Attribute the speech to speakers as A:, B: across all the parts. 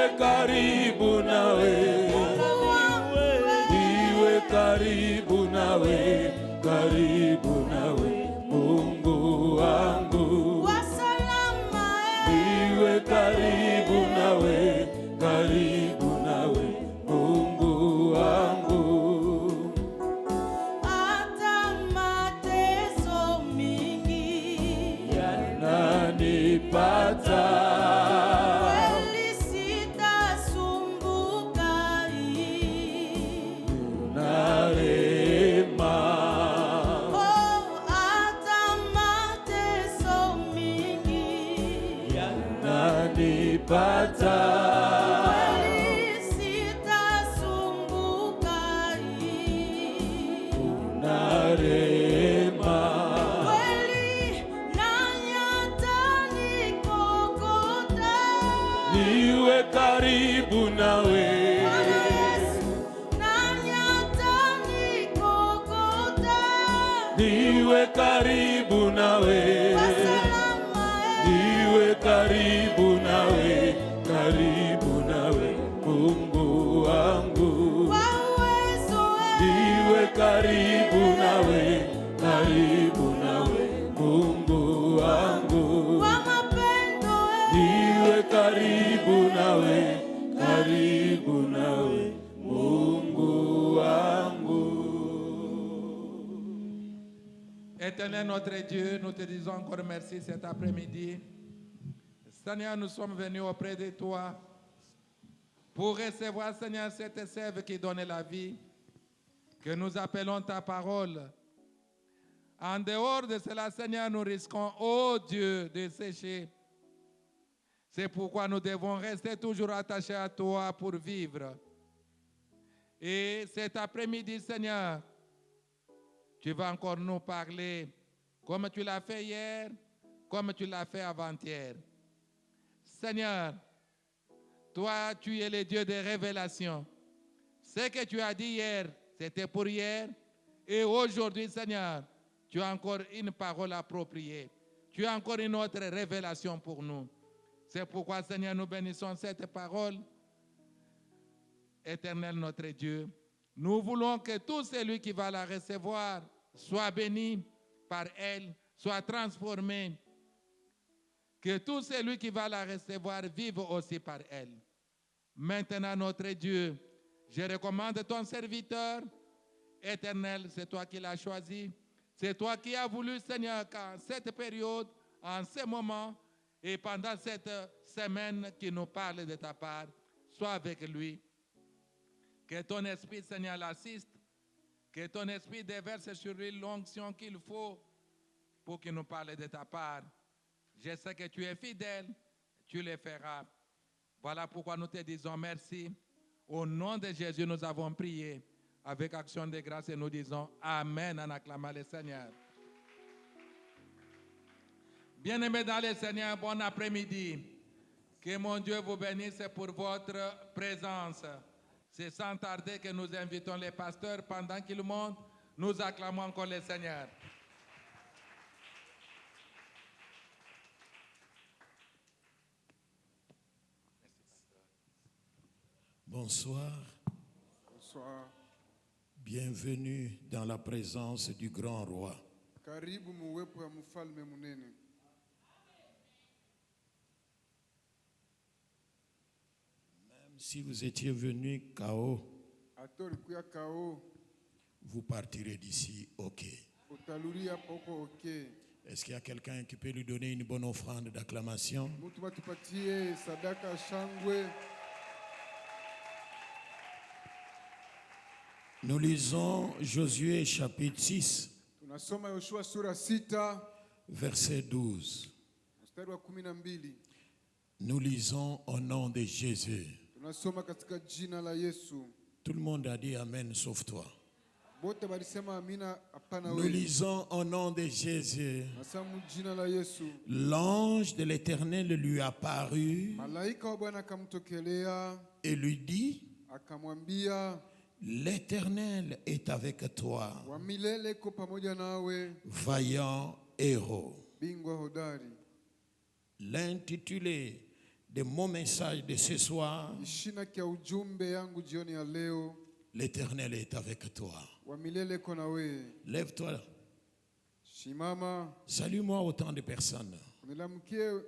A: niwe karibu nawe, niwe karibu nawe, karibu nawe Mungu wangu, niwe karibu nawe, karibu nawe Mungu wangu.
B: Hata mateso mingi
A: yananipata,
B: kweli sitasumbuka,
A: una rehema.
B: hata mateso mingi
A: yananipata,
B: kweli sitasumbuka,
A: una rehema.
B: kweli nanyata nikokota,
A: Niwe karibu nawe,
B: Bwana Yesu, nanyata nikokota,
A: niwe karibu nawe,
B: kwa salama,
A: niwe karibu nawe, karibu nawe Mungu wangu,
B: kwa uwezo,
A: niwe karibu nawe, karibu nawe Mungu wangu,
B: kwa mapendo,
A: niwe karibu nawe, karibu nawe Mungu wangu.
C: Éternel notre Dieu, nous te disons encore merci cet après-midi. Seigneur, nous sommes venus auprès de toi pour recevoir, Seigneur, cette sève qui donne la vie, que nous appelons ta parole. En dehors de cela, Seigneur, nous risquons, oh Dieu, de sécher. C'est pourquoi nous devons rester toujours attachés à toi pour vivre. Et cet après-midi, Seigneur, tu vas encore nous parler comme tu l'as fait hier, comme tu l'as fait avant-hier. Seigneur, toi, tu es le Dieu des révélations. Ce que tu as dit hier, c'était pour hier. Et aujourd'hui, Seigneur, tu as encore une parole appropriée. Tu as encore une autre révélation pour nous. C'est pourquoi, Seigneur, nous bénissons cette parole. Éternel notre Dieu, nous voulons que tout celui qui va la recevoir soit béni par elle, soit transformé. Que tout celui qui va la recevoir vive aussi par elle. Maintenant, notre Dieu, je recommande ton serviteur. Éternel, c'est toi qui l'as choisi. C'est toi qui as voulu, Seigneur, qu'en cette période, en ce moment et pendant cette semaine qui nous parle de ta part, sois avec lui. Que ton esprit, Seigneur, l'assiste. Que ton esprit déverse sur lui l'onction qu'il faut pour qu'il nous parle de ta part. Je sais que tu es fidèle, tu le feras. Voilà pourquoi nous te disons merci. Au nom de Jésus, nous avons prié avec action de grâce et nous disons Amen en acclamant le Seigneur. Bien-aimés dans le Seigneur, bon après-midi. Que mon Dieu vous bénisse pour votre présence. C'est sans tarder que nous invitons les pasteurs pendant qu'ils montent. Nous acclamons encore le Seigneur.
D: Bonsoir.
E: Bonsoir.
D: Bienvenue dans la présence du grand roi.
E: Karibu muwepo ya mfalme munene.
D: Même si vous étiez venu KO,
E: Atori kuya kao
D: vous partirez d'ici, ok.
E: utaluria poko okay.
D: Est-ce qu'il y a quelqu'un qui peut lui donner une bonne offrande d'acclamation?
E: Mutu batupatie sadaka shangwe.
D: Nous lisons Josué chapitre 6,
E: Tunasoma Yoshua sura 6
D: verset 12.
E: mstari wa 12.
D: Nous lisons au nom de Jésus.
E: Tunasoma katika jina la Yesu.
D: Tout le monde a dit Amen sauf toi.
E: Bote balisema amina hapana
D: Nous
E: wewe.
D: lisons au nom de Jésus.
E: Nasamu jina la Yesu.
D: L'ange de l'Éternel lui apparut
E: Malaika wa Bwana akamtokelea
D: et lui dit,
E: akamwambia,
D: l'Éternel est avec toi,
E: wa milele ko pamoja nawe,
D: vaillant héros.
E: bingwa hodari.
D: L'intitulé de mon message de ce soir,
E: ishina kia ujumbe yangu jioni ya leo,
D: l'Éternel est avec toi.
E: wa milele iko na wewe.
D: Lève-toi,
E: Shimama,
D: salue-moi autant de personnes.
E: unilamkie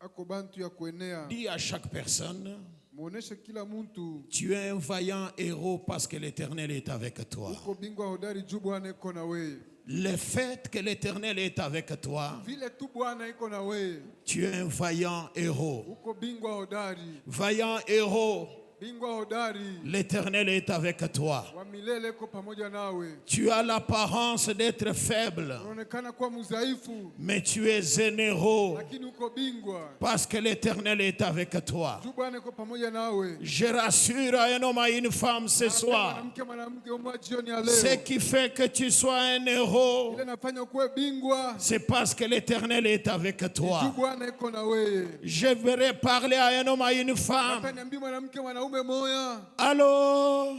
E: ako bantu ya kuenea.
D: Dis à chaque personne,
E: Muoneshe kila mtu
D: tu es un vaillant héros parce que l'Éternel est avec toi.
E: uko bingwa hodari juu Bwana iko na wewe.
D: Le fait que l'Éternel est avec toi,
E: Vile tu Bwana iko na wewe,
D: tu es un vaillant héros.
E: uko bingwa hodari.
D: Vaillant héros,
E: Bingwa hodari
D: l'Éternel est avec toi.
E: wa milele iko pamoja nawe.
D: Tu as l'apparence d'être faible,
E: Unaonekana kuwa mdhaifu,
D: mais tu es un héros
E: lakini uko bingwa
D: parce que l'Éternel est avec toi.
E: juu Bwana iko pamoja nawe.
D: Je rassure à un homme et une femme ce soir.
E: Mwanamke umwa jioni ya
D: Ce
E: leo,
D: qui fait que tu sois un héros,
E: ile nafanya ukuwe bingwa
D: c'est parce que l'Éternel est avec
E: juu
D: toi.
E: Bwana iko na wewe.
D: Je vais parler à un homme et une femme.
E: Hapa niambie mwanamke mwanaume moya.
D: Allô,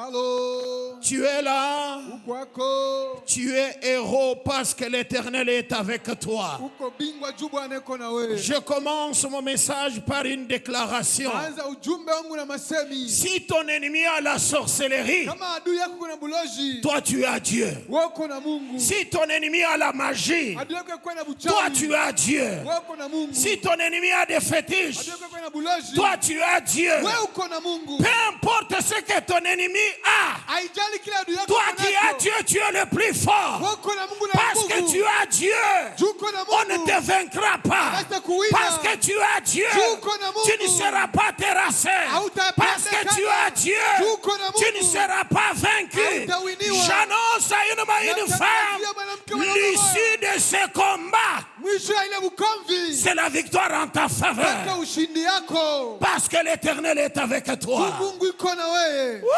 E: Halo,
D: tu es là.
E: uko wako,
D: Tu es héros parce que l'Éternel est avec toi.
E: uko bingwa juu Bwana iko na wewe.
D: Je commence mon message par une déclaration.
E: Anza ujumbe wangu na masemi.
D: Si ton ennemi a la sorcellerie,
E: Kama adui yako kuna buloji,
D: toi tu as Dieu.
E: wewe uko na Mungu.
D: Si ton ennemi a la magie,
E: Adui yako kuna
D: toi
E: buchawi,
D: tu as Dieu.
E: wewe uko na Mungu.
D: Si ton ennemi a des fétiches,
E: Adui yako kuna buloji,
D: toi tu as Dieu.
E: wewe uko na Mungu.
D: Peu importe ce que ton ennemi a,
E: Haijali kila adui yako
D: toi
E: kuna
D: qui as Dieu, tu es le plus fort.
E: wewe uko na Mungu na
D: Parce que
E: Mungu.
D: tu as Dieu,
E: Juu uko na
D: on ne
E: Mungu.
D: te vaincra pas.
E: Hata kuwina.
D: Parce que tu as Dieu,
E: Juu uko na Mungu.
D: tu ne seras pas terrassé.
E: Hautapendekana.
D: Parce que tu as Dieu,
E: Juu uko na
D: tu ne
E: Mungu.
D: seras pas vaincu.
E: Hautawiniwa.
D: J'annonce à une
E: Natangazia
D: femme
E: mwanamke mwanaume
D: l'issue de ce combat.
E: mwisho ya ile bukomvi,
D: C'est la victoire en ta
E: weka
D: faveur.
E: ushindi yako.
D: Parce que l'Éternel est avec
E: Juu
D: toi.
E: Mungu iko na wewe.
D: Woo!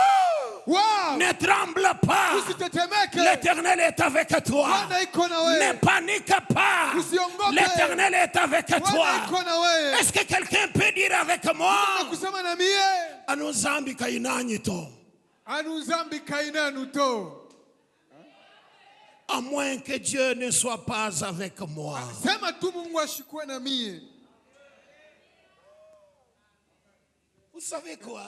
E: Wow.
D: Ne tremble pas.
E: Usitetemeke.
D: L'Éternel est avec toi.
E: Bwana iko na
D: Ne
E: wewe.
D: panique pas.
E: Usiongope.
D: L'Éternel est avec
E: Bwana
D: toi.
E: iko na wewe.
D: Est-ce que quelqu'un peut dire avec moi?
E: Na kusema na mie,
D: Anuzambi kainanyito.
E: anuzambi kaina nuto.
D: À moins que Dieu ne soit pas avec moi.
E: Sema tu Mungu ashikwe na mie.
D: Vous savez quoi?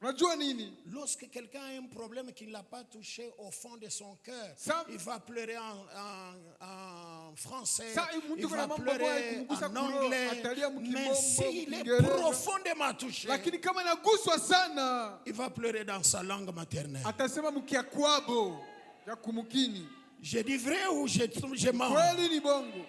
E: Unajua nini?
D: Lorsque quelqu'un a un problème qu'il n'a pas touché au fond de son cœur,
E: Ça-
D: il va pleurer en français,
E: Ça,
D: il va
E: mambo
D: pleurer
E: ambayo kumgusa
D: en
E: kuroho,
D: anglais.
E: atalia mkibombo,
D: Mais s'il est
E: Kiingereza.
D: profondément touché,
E: Lakini kama naguswa sana,
D: il va pleurer dans sa langue maternelle.
E: atasema mkia kwabo ya kumukini.
D: Je dis vrai ou je mens?
E: Kweli ni bongo.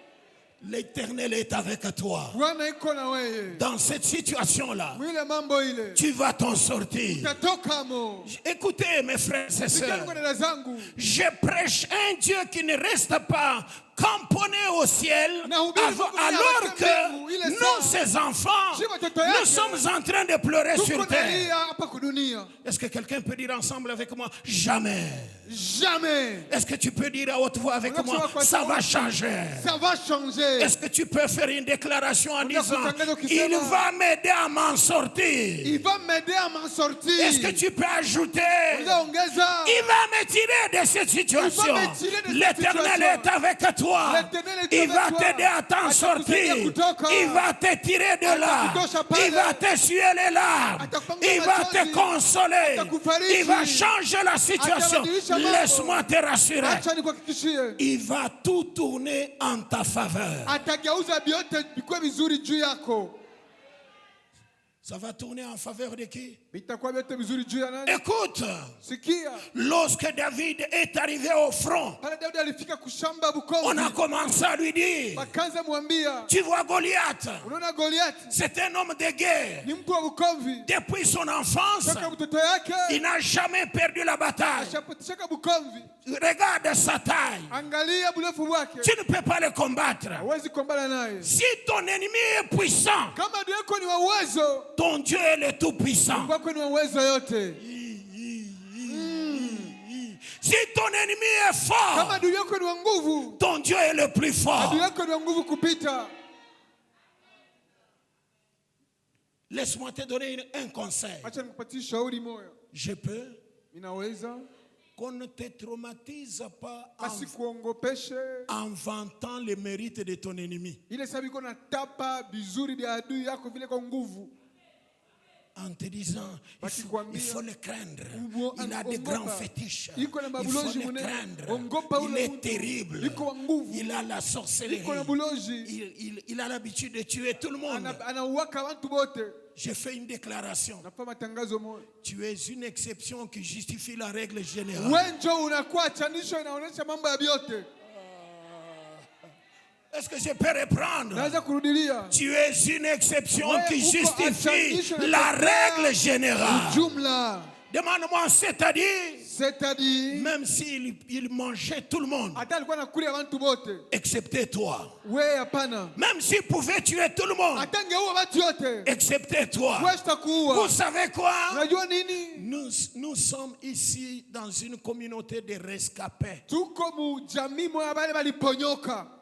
D: L'Éternel est avec toi.
E: Bwana iko na wewe.
D: Dans cette situation-là,
E: Mwile mambo ile.
D: tu vas t'en sortir.
E: Utatoka mo.
D: Écoutez mes frères et
E: Sikia
D: sœurs,
E: niko dada zangu.
D: je prêche un Dieu qui ne reste pas camponné au ciel
E: Nahubiri Mungu
D: alors
E: mwenye
D: que
E: anatembea ile
D: nous,
E: saa.
D: ses enfants,
E: Si watoto yake.
D: nous sommes en train de pleurer
E: Tuko
D: sur terre.
E: nalia hapa kudunia.
D: Est-ce que quelqu'un peut dire ensemble avec moi? Jamais.
E: Jamais.
D: Est-ce que tu peux dire à haute voix avec moi? Ça va changer.
E: Ça va changer.
D: Est-ce que tu peux faire une déclaration en disant
E: kutangaza ukisema,
D: il va m'aider à m'en sortir?
E: Il va m'aider à m'en sortir.
D: Est-ce que tu peux ajouter
E: Ongeza.
D: il va me tirer de cette situation?
E: Il va me tirer de cette
D: L'Éternel
E: situation.
D: est avec toi.
E: L'Éternel est
D: Il
E: avec
D: va
E: toi.
D: t'aider à t'en
E: Atakusaidia
D: sortir.
E: kutoka.
D: Il va te tirer de là.
E: Atakutosha pale.
D: Il va t'essuyer les larmes.
E: Atakupanguza
D: Il va
E: machozi.
D: te consoler.
E: Atakufariji.
D: Il va changer la situation.
E: Atabadilisha mambo.
D: Laisse-moi te rassurer.
E: Acha nikuhakikishie.
D: Il va tout tourner en ta faveur.
E: Atageuza vyote vikuwe vizuri juu yako.
D: Ça va tourner en faveur de qui?
E: Vitakuwa vyote vizuri juu ya nani?
D: Écoute,
E: Sikia.
D: lorsque David est arrivé au front,
E: Pale Daudi alifika kushamba
D: on
E: Bukovu.
D: a commencé à lui dire,
E: Wakaanza mwambia,
D: tu vois Goliath,
E: unaona Goliathi
D: c'est un homme de guerre.
E: ni mtu wa Bukomvi.
D: Depuis son enfance,
E: Toka mtoto yake
D: il n'a jamais perdu la bataille.
E: ashapotesheka Bukomvi.
D: Regarde sa taille.
E: Angalia burefu wake.
D: Tu ne peux pas le combattre.
E: Hawezi kugombana naye.
D: Si ton ennemi est puissant,
E: Kama adui yako ni wa uwezo,
D: ton Dieu est le tout-puissant.
E: Mungu wako ni wa uwezo yote.
D: Si ton ennemi est
E: Kama
D: fort,
E: adui yako ni wa nguvu,
D: ton Dieu est le plus fort.
E: adui yako ni wa nguvu kupita.
D: Laisse-moi te donner un conseil.
E: Acha nikupatie shauri moja.
D: Je peux
E: Ninaweza
D: qu'on ne te traumatise pas
E: Asikuongopeshe
D: en vantant les mérites de ton ennemi.
E: ile sababu iko na tapa vizuri vya adui yako vile kwa nguvu.
D: En te disant, il faut le craindre. Il a des grands fétiches. Il
E: iko na
D: faut
E: mabuloji
D: le
E: munene.
D: craindre.
E: Ongopa
D: Il
E: ule
D: est
E: mtu.
D: terrible.
E: Iko wa nguvu.
D: Il a la sorcellerie.
E: Iko na buloji.
D: Il a l'habitude de tuer tout le monde.
E: Anauaka watu wote.
D: Je fais une déclaration.
E: Nafanya matangazo moja.
D: Tu es une exception qui justifie la règle générale.
E: Wewe ndio unakuwa chanisho inaonyesha mambo ya vyote.
D: Est-ce que je peux reprendre?
E: Naweza kurudilia.
D: Tu es une exception
E: Ouais,
D: qui
E: uko
D: justifie
E: achanisho na
D: la
E: tokea
D: règle générale.
E: Jumla.
D: Demande-moi,
E: C'est-à-dire
D: même s'il mangeait tout le monde,
E: hata alikuwa anakulia watu wote.
D: excepté toi.
E: Wewe hapana.
D: Même s'il pouvait tuer tout le monde,
E: Hata angeua watu wote.
D: excepté toi.
E: Wewe sitakuua.
D: Vous savez quoi?
E: Unajua nini?
D: Nous sommes ici dans une communauté de rescapés.
E: Tuko mu jamii moja wale waliponyoka.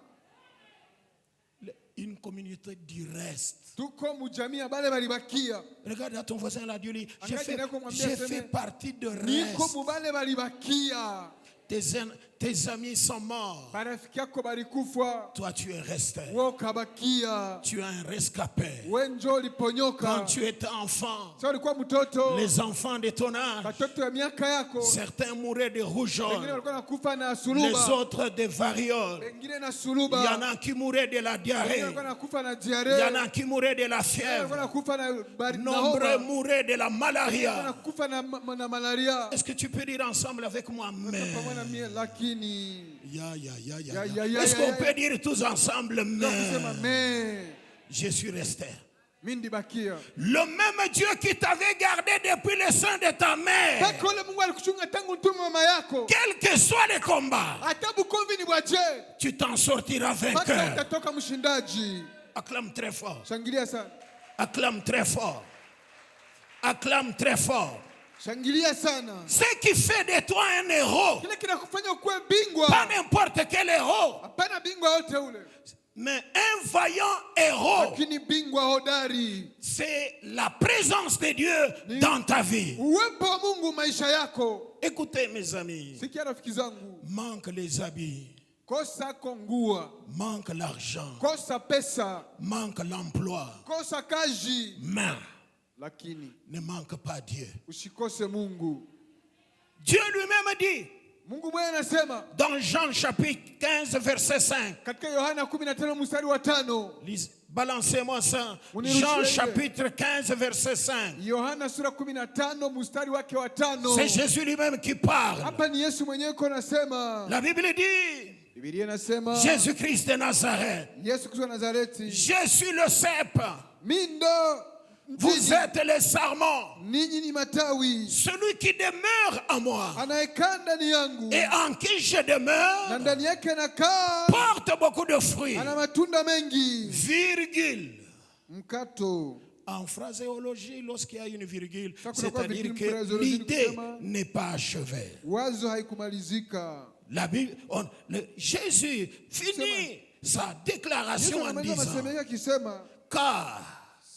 D: Une communauté du reste.
E: Tuko mu jamii wale walibakia.
D: Regarde à ton voisin là, Dieu dit, j'ai
E: Angalia
D: fait partie de
E: Niko
D: reste.
E: mu wale walibakia.
D: Tes amis sont morts.
E: Marafiki yako balikufa.
D: Toi, tu es resté.
E: Wewe ukabakia.
D: Tu es un rescapé.
E: Wewe njoo uliponyoka.
D: Quand tu étais enfant,
E: Sasa ulikuwa mtoto.
D: les enfants de ton âge,
E: Watoto ya miaka yako.
D: certains mouraient de
E: Wengine
D: rougeole,
E: walikuwa nakufa na
D: les
E: suluba.
D: autres de variole.
E: Wengine na
D: Il y
E: suluba.
D: en a qui mouraient de la
E: Wengine
D: diarrhée.
E: walikuwa nakufa na
D: Il y
E: diarrhea.
D: en a qui mouraient de la
E: Walikuwa
D: fièvre.
E: nakufa na baridi na
D: Nombreux
E: homa.
D: mouraient de la
E: Walikuwa
D: malaria.
E: nakufa na malaria.
D: Est-ce que tu peux dire ensemble avec moi, mais
E: Pamoja na mie lakini
D: ya.
E: Ya, ya, ya,
D: Est-ce
E: ya,
D: qu'on
E: ya.
D: peut dire tous ensemble,
E: kusema
D: mais
E: me
D: je suis resté.
E: mimi ndibakia.
D: Le même Dieu qui t'avait gardé depuis le sein de ta mère,
E: Paka ule Mungu alikuchunga tangu utume mama yako.
D: quel que soit le combat,
E: Hata bukomvi ni bwaje.
D: tu t'en sortiras
E: Paka
D: vainqueur.
E: utatoka mshindaji.
D: Acclame très fort.
E: Shangilia sana.
D: Acclame très fort. Acclame très fort.
E: Shangilia sana.
D: Ce qui fait de toi un héros,
E: Kile kinakufanya ukuwe bingwa.
D: pas n'importe quel héros,
E: Hapana bingwa yote ule.
D: mais un vaillant héros,
E: Lakini bingwa hodari.
D: c'est la présence de Dieu dans ta vie.
E: Uwepo wa Mungu maisha yako.
D: Écoutez mes amis,
E: Sikia rafiki zangu.
D: manque les habits,
E: Kosa kongua.
D: manque l'argent,
E: Kosa pesa.
D: manque l'emploi,
E: Kosa kazi.
D: mais
E: Lakini
D: ne manque pas Dieu.
E: usikose Mungu.
D: Dieu lui-même dit
E: Mungu mwenyewe anasema
D: dans Jean chapitre 15 verset 5.
E: katika Yohana 15 mstari wa 5.
D: Balancez-moi ça.
E: Unirushie
D: Jean
E: ile.
D: chapitre 15 verset 5.
E: Yohana sura 15 mstari wake wa 5.
D: C'est Jésus lui-même qui parle.
E: Hapa ni Yesu mwenyewe ko anasema.
D: La Bible dit
E: Biblia inasema
D: Jésus-Christ de Nazareth.
E: Yesu Kristo wa Nazareti.
D: Je suis le cep.
E: Mindo
D: Vous êtes les sarments.
E: ninyi ni matawi.
D: Celui qui demeure en moi
E: Anayekaa ndani yangu
D: et en qui je
E: na
D: demeure
E: ndani yake anakaa
D: porte beaucoup de fruits.
E: ana matunda mengi.
D: Virgule.
E: Mkato.
D: En phraséologie, lorsqu'il y a une virgule,
E: Ça, kuna kwa
D: c'est-à-dire
E: virgule
D: que
E: phraséologie,
D: l'idée
E: kusema-
D: n'est pas achevée.
E: Wazo haikumalizika.
D: La Bible, Jésus finit sa déclaration
E: Yesu
D: en
E: anamaliza
D: disant,
E: masemo yake akisema
D: car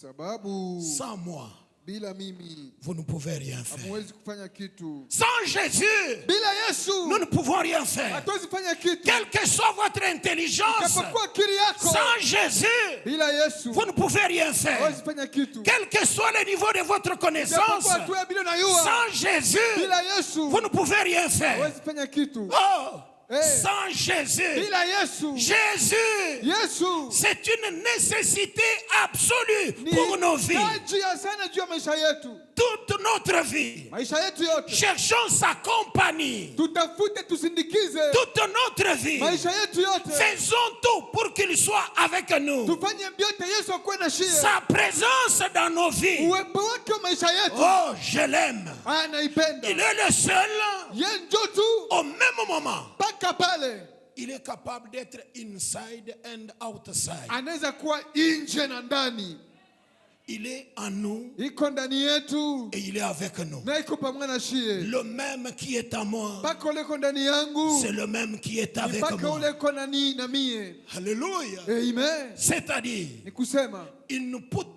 E: sababu
D: sans moi,
E: bila mimi
D: vous ne pouvez rien faire.
E: hamuwezi kufanya kitu.
D: Sans Jésus,
E: Bila Yesu
D: nous ne pouvons rien faire.
E: hatuwezi fanya kitu.
D: Quelle que soit votre intelligence,
E: Kapokuwa akili yako
D: sans Jésus,
E: bila Yesu
D: vous ne pouvez rien faire.
E: hawezi fanya kitu.
D: Quel que soit le niveau de votre connaissance,
E: Kapokuwa hatua ya bila unayua
D: sans Jésus,
E: bila Yesu
D: vous ne pouvez rien faire.
E: hawezi fanya kitu.
D: Oh,
E: Hey.
D: sans Jésus,
E: Bila Yesu
D: Jésus,
E: Yesu
D: c'est une nécessité absolue
E: ni
D: pour nos vies.
E: hitaji ya sana juu ya maisha yetu.
D: Toute notre vie,
E: Maisha yetu yote
D: cherchons sa compagnie.
E: tutafute, tusindikize
D: Toute notre vie,
E: maisha yetu yote,
D: faisons tout pour qu'il soit avec nous.
E: tufanye vyote Yesu akuwe na shia.
D: Sa présence dans nos vies.
E: Uwepo wake wa maisha yetu
D: Oh, je l'aime.
E: anaipenda.
D: Il est le seul,
E: Yeye ndio tu
D: au même moment,
E: mpaka pale
D: il est capable d'être inside and outside.
E: anaweza kuwa nje na ndani.
D: Il est en nous
E: Iko ndani yetu
D: et il est avec nous.
E: na iko pamoja na shie.
D: Le même qui est en moi,
E: Mpaka ule iko ndani yangu
D: c'est le même qui est avec
E: mpaka
D: moi.
E: ule iko ndani na mie.
D: Alléluia.
E: Amen.
D: C'est-à-dire,
E: Ni kusema
D: input,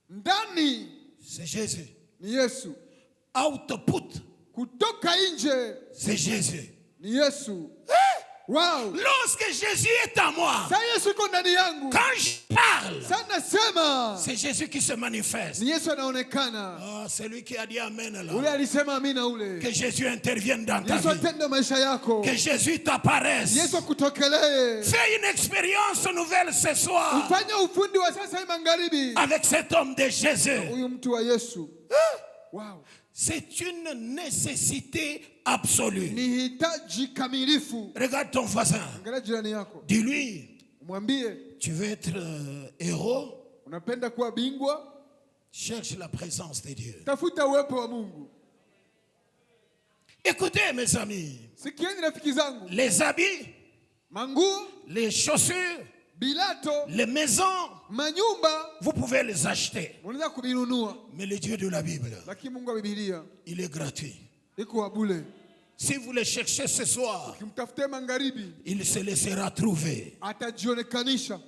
E: ndani
D: c'est Jésus.
E: ni Yesu,
D: Output,
E: kutoka nje
D: c'est Jésus.
E: ni Yesu. Wow.
D: Lorsque Jésus est en moi,
E: Sasa Yesu yuko ndani yangu.
D: quand je parle,
E: Sasa nasema
D: c'est Jésus qui se manifeste.
E: ni Yesu anaonekana.
D: Ah, c'est lui qui a dit amen
E: Ule
D: là.
E: alisema amina ule.
D: Que Jésus intervienne dans ta
E: Yesu
D: vie.
E: atende maisha yako.
D: Que Jésus t'apparaisse.
E: Yesu akutokelee.
D: Fais une expérience nouvelle ce soir
E: Ufanye ufundi wa sasa hivi magharibi.
D: avec cet homme de Jésus.
E: Huyu mtu wa Yesu. Wow.
D: C'est une nécessité absolue.
E: Ni hitaji kamilifu.
D: Regarde ton voisin.
E: Angalia jirani yako.
D: Dis-lui,
E: Mwambie,
D: tu veux être héros?
E: unapenda kuwa bingwa?
D: Cherche la présence de Dieu.
E: Tafuta uwepo wa Mungu.
D: Écoutez mes amis,
E: Sikieni rafiki zangu.
D: les habits,
E: Manguo,
D: les chaussures,
E: bilato,
D: les maisons,
E: manyumba,
D: vous pouvez les acheter.
E: unaweza kuvinunua.
D: Mais le Dieu de la Bible,
E: Lakini Mungu wa Biblia
D: il est gratuit.
E: iko wa bure.
D: Si vous le cherchez ce soir,
E: Ukimtafutia magharibi,
D: il se laissera trouver.
E: atajionekanisha.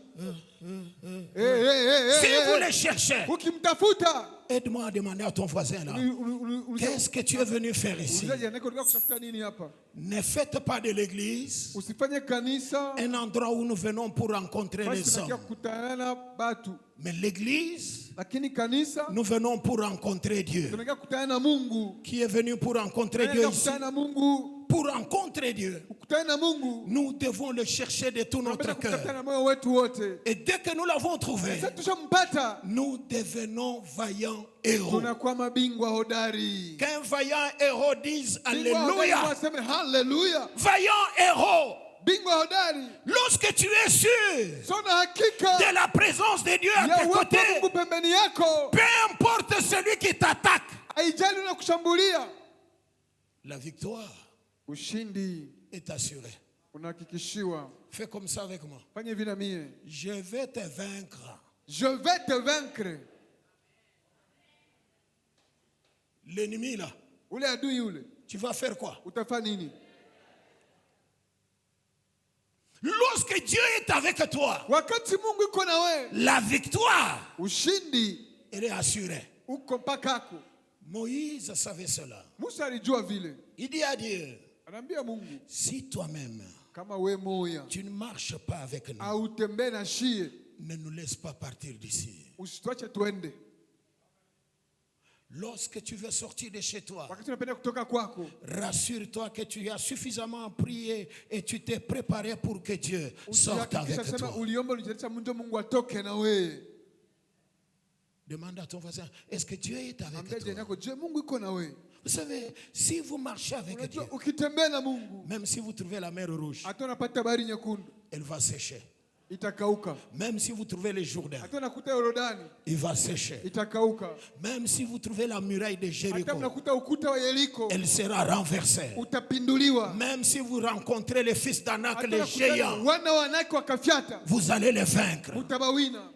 D: Si vous le cherchez,
E: Ukimtafuta,
D: aide-moi à demander à ton voisin là, qu'est-ce que tu es venu faire ici?
E: ulizaje anataka kutafuta nini hapa?
D: Ne faites pas de l'église
E: Usifanye kanisa
D: un endroit où nous venons pour rencontrer
E: basi
D: les
E: tunakia
D: hommes.
E: kukutana na batu.
D: Mais l'église,
E: Lakini kanisa
D: nous venons pour rencontrer Dieu.
E: tunakia kukutana na Mungu.
D: Qui est venu pour rencontrer Dieu
E: Tunakia
D: ici?
E: kukutana na Mungu.
D: Pour rencontrer Dieu,
E: Kukutana na Mungu.
D: nous devons le chercher de tout notre
E: Tunapenda kutafuta
D: cœur.
E: na moyo wetu wote.
D: Et dès que nous l'avons trouvé,
E: Sasa tushampata,
D: nous devenons vaillants héros.
E: tunakuwa mabingwa hodari.
D: Qu'un vaillant héros dise
E: Bingwa hodari
D: Alléluia.
E: waseme haleluya.
D: Vaillant héros,
E: Bingwa hodari.
D: lorsque tu es sûr
E: Sona hakika
D: de la présence de Dieu à
E: ya
D: tes
E: uwepo wa
D: côtés,
E: Mungu pembeni yako.
D: peu importe celui qui t'attaque,
E: Haijali unakushambulia.
D: la victoire
E: Ushindi
D: est assurée.
E: unahakikishiwa.
D: Fais comme ça avec moi.
E: Fanye hivi na mie.
D: Je vais te vaincre.
E: Je vais te vaincre.
D: L'ennemi là,
E: Ule adui ule,
D: tu vas faire quoi?
E: utafanya nini?
D: Lorsque Dieu est avec toi,
E: Wakati Mungu iko na wewe,
D: la victoire,
E: ushindi
D: elle est assurée.
E: uko mpakako.
D: Moïse savait cela.
E: Musa alijua vile.
D: Il dit à Dieu,
E: Anaambia Mungu,
D: si toi-même,
E: kama we moya
D: tu ne marches pas avec nous,
E: autembee na shie,
D: ne nous laisse pas partir d'ici.
E: usituache tuende.
D: Lorsque tu veux sortir de chez toi,
E: Wakati unapenda kutoka kwako,
D: rassure-toi que tu as suffisamment prié et tu t'es préparé pour que Dieu sorte avec
E: usihakikisha sema
D: toi.
E: uliomba ulijalisha mjo Mungu atoke na wewe.
D: Demande à ton voisin, est-ce que Dieu est avec
E: Ambia jirani
D: toi?
E: yako, je, Mungu iko na wewe?
D: Vous savez, si vous marchez avec Dieu,
E: Unajua ukitembea na Mungu,
D: même si vous trouvez la mer rouge,
E: hata unapata bahari nyekundu,
D: elle va sécher.
E: itakauka.
D: Même si vous trouvez le Jourdain,
E: Hata unakuta Yordani,
D: il va sécher.
E: itakauka.
D: Même si vous trouvez la muraille de
E: Hata
D: Jéricho,
E: unakuta ukuta wa Yeriko,
D: elle sera renversée.
E: utapinduliwa.
D: Même si vous rencontrez les fils d'Anak,
E: Hata
D: les
E: unakutana
D: géants,
E: wana wanake wakafyata,
D: vous allez les vaincre.
E: utabawina.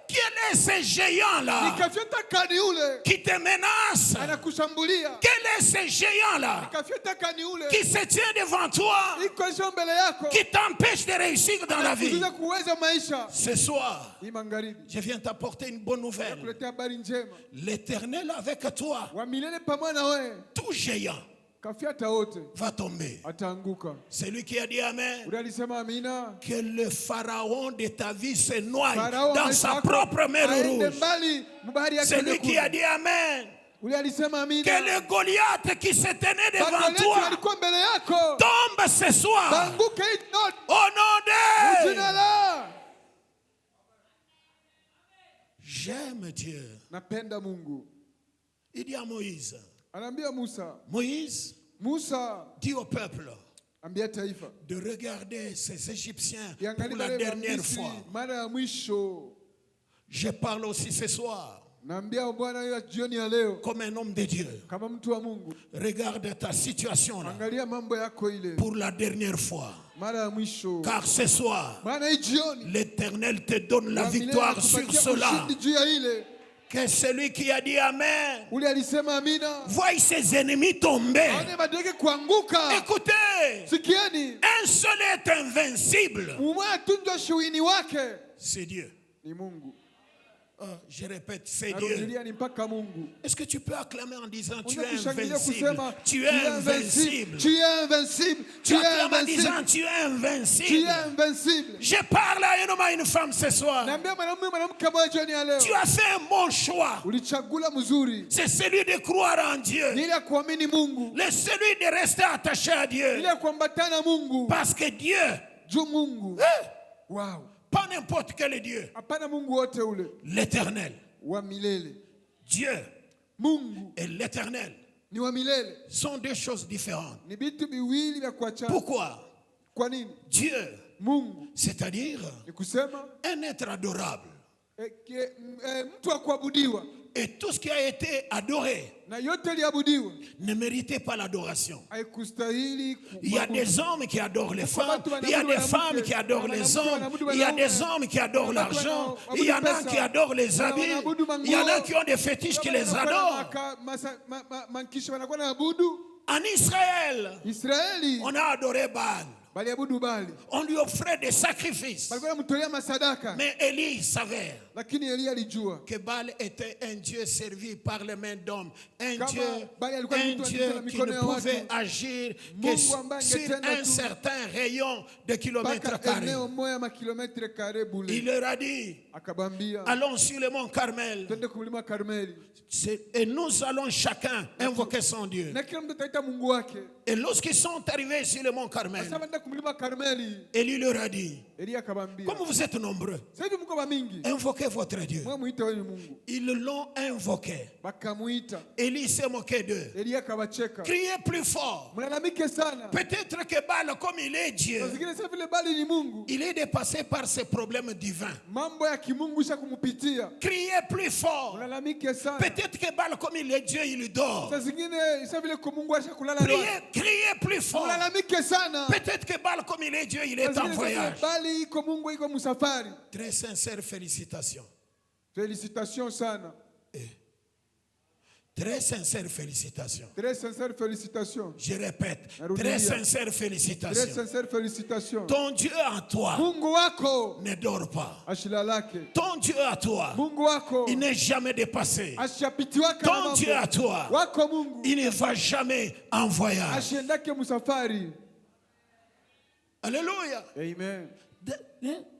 D: Quel est ce géant-là
E: Nikafyata kani ule,
D: qui te menace?
E: anakushambulia.
D: Quel est ce géant-là
E: Nikafyata kani ule,
D: qui se tient devant toi,
E: iko lisho mbele yako,
D: qui t'empêche de réussir dans la vie?
E: kuzuia kuweza maisha.
D: Ce soir,
E: Hii magharibi,
D: je viens t'apporter une bonne nouvelle.
E: kuletea habari njema.
D: L'Éternel avec toi,
E: Wa milele pamoja na wewe,
D: tout géant
E: kafyata wote,
D: va tomber.
E: ataanguka.
D: Celui qui a dit Amen,
E: Ule alisema amina.
D: que le pharaon de ta vie se noie
E: Farao
D: dans
E: maisha
D: sa
E: yako
D: propre mer
E: aende
D: rouge.
E: mbali mbari yake
D: Celui qui a
E: nyekundu.
D: dit Amen,
E: Ule alisema amina.
D: que le Goliath qui se tenait devant
E: Bagoliathi
D: toi
E: walikuwa mbele yako,
D: tombe ce soir
E: banguke
D: au nom
E: jina
D: de...
E: la.
D: J'aime Dieu.
E: Napenda Mungu.
D: Il dit à Moïse,
E: Anaambia Musa,
D: Moïse,
E: Musa
D: dis au peuple
E: ambia taifa
D: de regarder ces Égyptiens pour
E: iangalie
D: la
E: wale
D: dernière
E: Wamisri
D: fois.
E: mara ya mwisho.
D: Je parle aussi ce soir
E: Naambia Bwana hiyo jioni ya leo
D: comme un homme de Dieu.
E: kama mtu wa Mungu,
D: Regarde ta situation là
E: angalia mambo yako ile
D: pour la dernière fois.
E: mara ya mwisho.
D: Car ce soir,
E: Maana hii jioni
D: l'Éternel te donne la
E: wa milele
D: victoire sur
E: anakupatia
D: cela.
E: ushindi juu ya ile.
D: Que celui qui a dit Amen
E: Ule alisema amina,
D: voie ses ennemis tomber.
E: aone madege kuanguka.
D: Écoutez,
E: Sikieni,
D: un seul est invincible.
E: mmoja tu ndio shuini wake
D: C'est Dieu.
E: ni Mungu.
D: Je répète, c'est Dieu.
E: Narudilia ni mpaka Mungu.
D: Est-ce que tu peux acclamer en disant tu es
E: Unaweza kushangilia
D: invincible?
E: kusema
D: Tu es invincible.
E: Tu es invincible.
D: Tu acclames en disant tu es
E: Tu es
D: invincible.
E: invincible.
D: Je parle à un homme et une femme ce soir.
E: Naambia mwanamume mwanamke moja jioni ya leo.
D: Tu as fait un bon choix.
E: Ulichagula mzuri.
D: C'est celui de croire en Dieu.
E: Ni ile ya kuamini Mungu.
D: Celui de rester attaché à Dieu.
E: Ile ya kuambatana Mungu.
D: Parce que Dieu,
E: Juu Mungu. Wow.
D: pas n'importe quel Dieu,
E: Hapana Mungu wote ule.
D: l'éternel.
E: Wa milele.
D: Dieu
E: Mungu
D: et l'éternel
E: ni wa milele.
D: sont deux choses différentes.
E: Ni vitu viwili vya kuachana.
D: Pourquoi?
E: Kwa nini?
D: Dieu,
E: Mungu
D: c'est-à-dire
E: ni kusema
D: un être adorable.
E: mtu wa kuabudiwa
D: Et tout ce qui a été adoré
E: na yote iliabudiwa
D: ne méritait pas l'adoration.
E: haikustahili.
D: Il y a des hommes qui adorent les femmes, il y a des femmes qui adorent les hommes, il y a des hommes qui adorent l'argent, il y en a qui adorent les habits, il y en a qui ont des fétiches qui les adorent.
E: Mankisha wanakuwa na abudu.
D: En Israël,
E: Israeli
D: on a adoré Baal.
E: baliabudu Bali.
D: On lui offrait des sacrifices.
E: Balikuwa wanamtolea masadaka.
D: Mais Élie savait
E: Lakini Elia alijua
D: que Baal était un Dieu servi par les mains d'hommes. Un
E: Kama
D: Dieu,
E: Baal alikuwa
D: un
E: mtu
D: Dieu
E: anatenda
D: qui
E: mikono
D: ne
E: ya
D: pouvait
E: watu.
D: agir que
E: Mungu ambaye
D: sur
E: angetenda
D: un
E: tu
D: certain rayon de kilomètres
E: mpaka
D: carrés.
E: eneo moja makilometre kare bule.
D: Il leur a dit,
E: Akabambia
D: allons sur le mont Carmel
E: twende kumlima Karmeli
D: et nous allons chacun invoquer son Dieu.
E: na kila mtu ataita Mungu wake.
D: Et lorsqu'ils sont arrivés sur le mont Carmel,
E: Sasa nenda kumlima Karmeli.
D: Élie leur a dit,
E: Elia akabambia
D: comme vous êtes nombreux,
E: sasa hivi mko mingi,
D: invoquez votre Dieu.
E: mwa muite wewe Mungu.
D: Ils l'ont invoqué.
E: Bakamuita.
D: Élie s'est moqué d'eux.
E: Elia akabacheka.
D: Criez plus fort.
E: Mlalamike sana.
D: Peut-être que Baal, comme il est Dieu,
E: Saa zingine sasa vile Bali ni Mungu.
D: il est dépassé par ses problèmes divins.
E: Mambo ya kimungu isha kumupitia.
D: Criez plus fort.
E: Mlalamike sana.
D: Peut-être que Baal, comme il est Dieu, il dort.
E: Saa zingine sasa vile kwa Mungu asha kulala leo.
D: Criez plus fort.
E: Mlalamike sana.
D: Peut-être que Baal, comme il est Dieu, il est
E: Saa
D: en
E: zingine
D: voyage.
E: sasa Bali iko Mungu iko musafari.
D: Très sincère félicitations.
E: Félicitations sana.
D: Très sincère félicitations.
E: Très sincère félicitations.
D: Je répète,
E: Narudia.
D: très sincère
E: Très
D: félicitations.
E: sincère félicitations.
D: Ton Dieu à toi
E: Mungu wako
D: ne dort pas.
E: ashilalake.
D: Ton Dieu à toi,
E: Mungu wako
D: il n'est jamais dépassé.
E: ashapitiwaka na
D: Ton
E: mambo.
D: Dieu à toi,
E: Wako Mungu
D: il ne va jamais en voyage.
E: ashiendake musafari.
D: Alléluia.
E: Amen.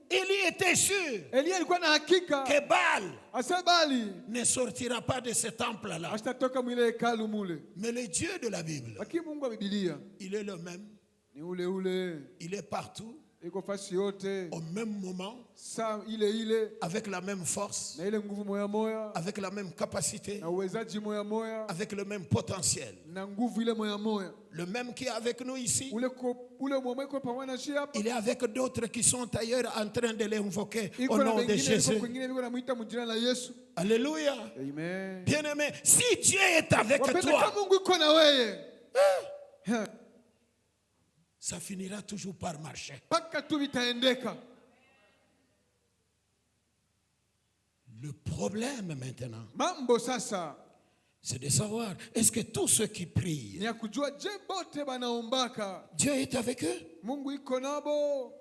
D: Élie était sûr
E: Elia alikuwa na hakika
D: que Baal
E: asa Bali
D: ne sortira pas de ce temple-là.
E: ashatoka mwile hekalu mule.
D: Mais le Dieu de la Bible,
E: Lakini Mungu wa Biblia
D: il est le même.
E: ni ule
D: Il est partout,
E: iko fasi yote
D: au même moment,
E: saa ile
D: avec la même force,
E: na ile nguvu moya moya
D: avec la même capacité,
E: na uwezaji moya moya
D: avec le même potentiel.
E: na nguvu ile moya moya.
D: Le même qui est avec nous ici,
E: Ule mwa iko pamoja na shia hapa.
D: il est avec d'autres qui sont ailleurs en train de l'invoquer au
E: Iko na
D: nom de
E: wengine iko
D: Jésus.
E: kwingine iko namuita mjina la Yesu.
D: Alléluia.
E: Amen.
D: Bien-aimé, si Dieu est avec
E: Wapendeka
D: toi,
E: Mungu iko na wewe.
D: ça finira toujours par marcher.
E: Paka tu vitaendeka.
D: Le problème maintenant,
E: Mambo sasa
D: c'est de savoir, est-ce que tous ceux qui prient,
E: ni ya kujua je bote banaombaka
D: Dieu est avec eux?
E: Mungu iko nabo.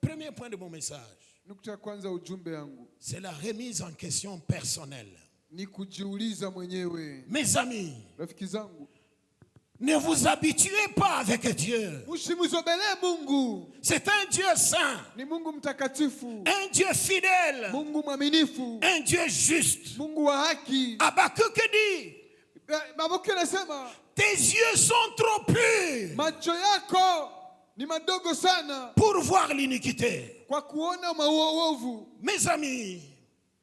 D: Premier point de mon message,
E: Nukta ya kwanza ujumbe yangu
D: c'est la remise en question personnelle.
E: ni kujiuliza mwenyewe.
D: Mes amis,
E: Rafiki zangu,
D: ne vous habituez pas avec Dieu.
E: usimzobelee Mungu.
D: C'est un Dieu saint,
E: Ni Mungu mtakatifu,
D: un Dieu fidèle,
E: Mungu mwaminifu,
D: un Dieu juste.
E: Mungu wa haki.
D: Habakkuk dit,
E: Baboke anasema
D: tes yeux sont trop purs
E: macho yako ni madogo sana
D: pour voir l'iniquité.
E: kwa kuona mauovu.
D: Mes amis,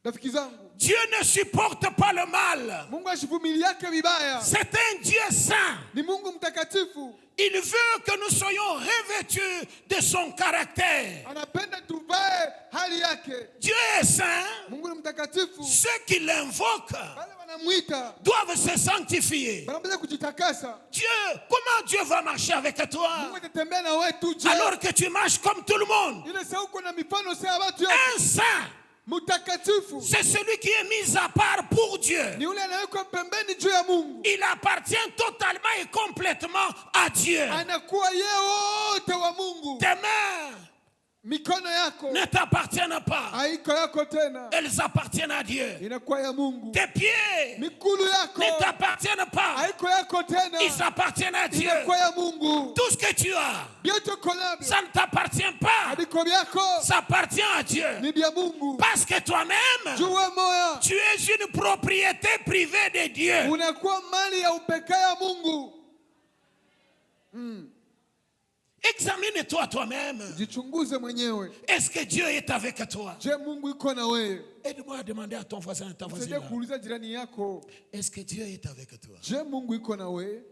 E: Rafiki zangu,
D: Dieu ne supporte pas le mal.
E: Mungu ashivumiliake vibaya.
D: C'est un Dieu saint.
E: Ni Mungu mtakatifu,
D: Il veut que nous soyons revêtus de son caractère.
E: anapenda tuvae hali yake.
D: Dieu est saint.
E: Mungu ni mtakatifu,
D: Ceux qui l'invoquent
E: wale wanamwita
D: doivent se sanctifier.
E: wanapenda kujitakasa.
D: Dieu, comment Dieu va marcher avec toi
E: Mungu atatembea na wewe tu je.
D: alors que tu marches comme tout le monde?
E: Ile saa uko na mifano saa watu yote.
D: Un saint,
E: Mtakatifu
D: c'est celui qui est mis à part pour Dieu.
E: ni ule anayewekwa pembeni juu ya Mungu.
D: Il appartient totalement et complètement à Dieu.
E: Anakuwa yeye wote wa Mungu.
D: Demain,
E: mikono yako
D: ne t'appartiennent pas.
E: haiko yako tena,
D: Elles appartiennent à Dieu.
E: inakuwa ya Mungu.
D: Tes pieds
E: Mikulu yako
D: ne t'appartiennent pas.
E: haiko yako tena,
D: Ils appartiennent à Dieu.
E: inakuwa ya Mungu.
D: Tout ce que tu as,
E: Vyote uko navyo
D: ça ne t'appartient pas.
E: haviko vyako,
D: Ça appartient à Dieu.
E: ni vya Mungu.
D: Parce que toi-même,
E: Jua moya,
D: tu es une propriété privée de Dieu.
E: unakuwa mali ya upekee ya Mungu.
D: Examine-toi toi-même.
E: Jichunguze mwenyewe.
D: Est-ce que Dieu est avec toi?
E: Je, Mungu iko na wewe?
D: Aide-moi à demander à ton voisin, ta voisine.
E: Saidia kuuliza jirani yako,
D: Est-ce que Dieu est avec toi?
E: je, Mungu iko na wewe?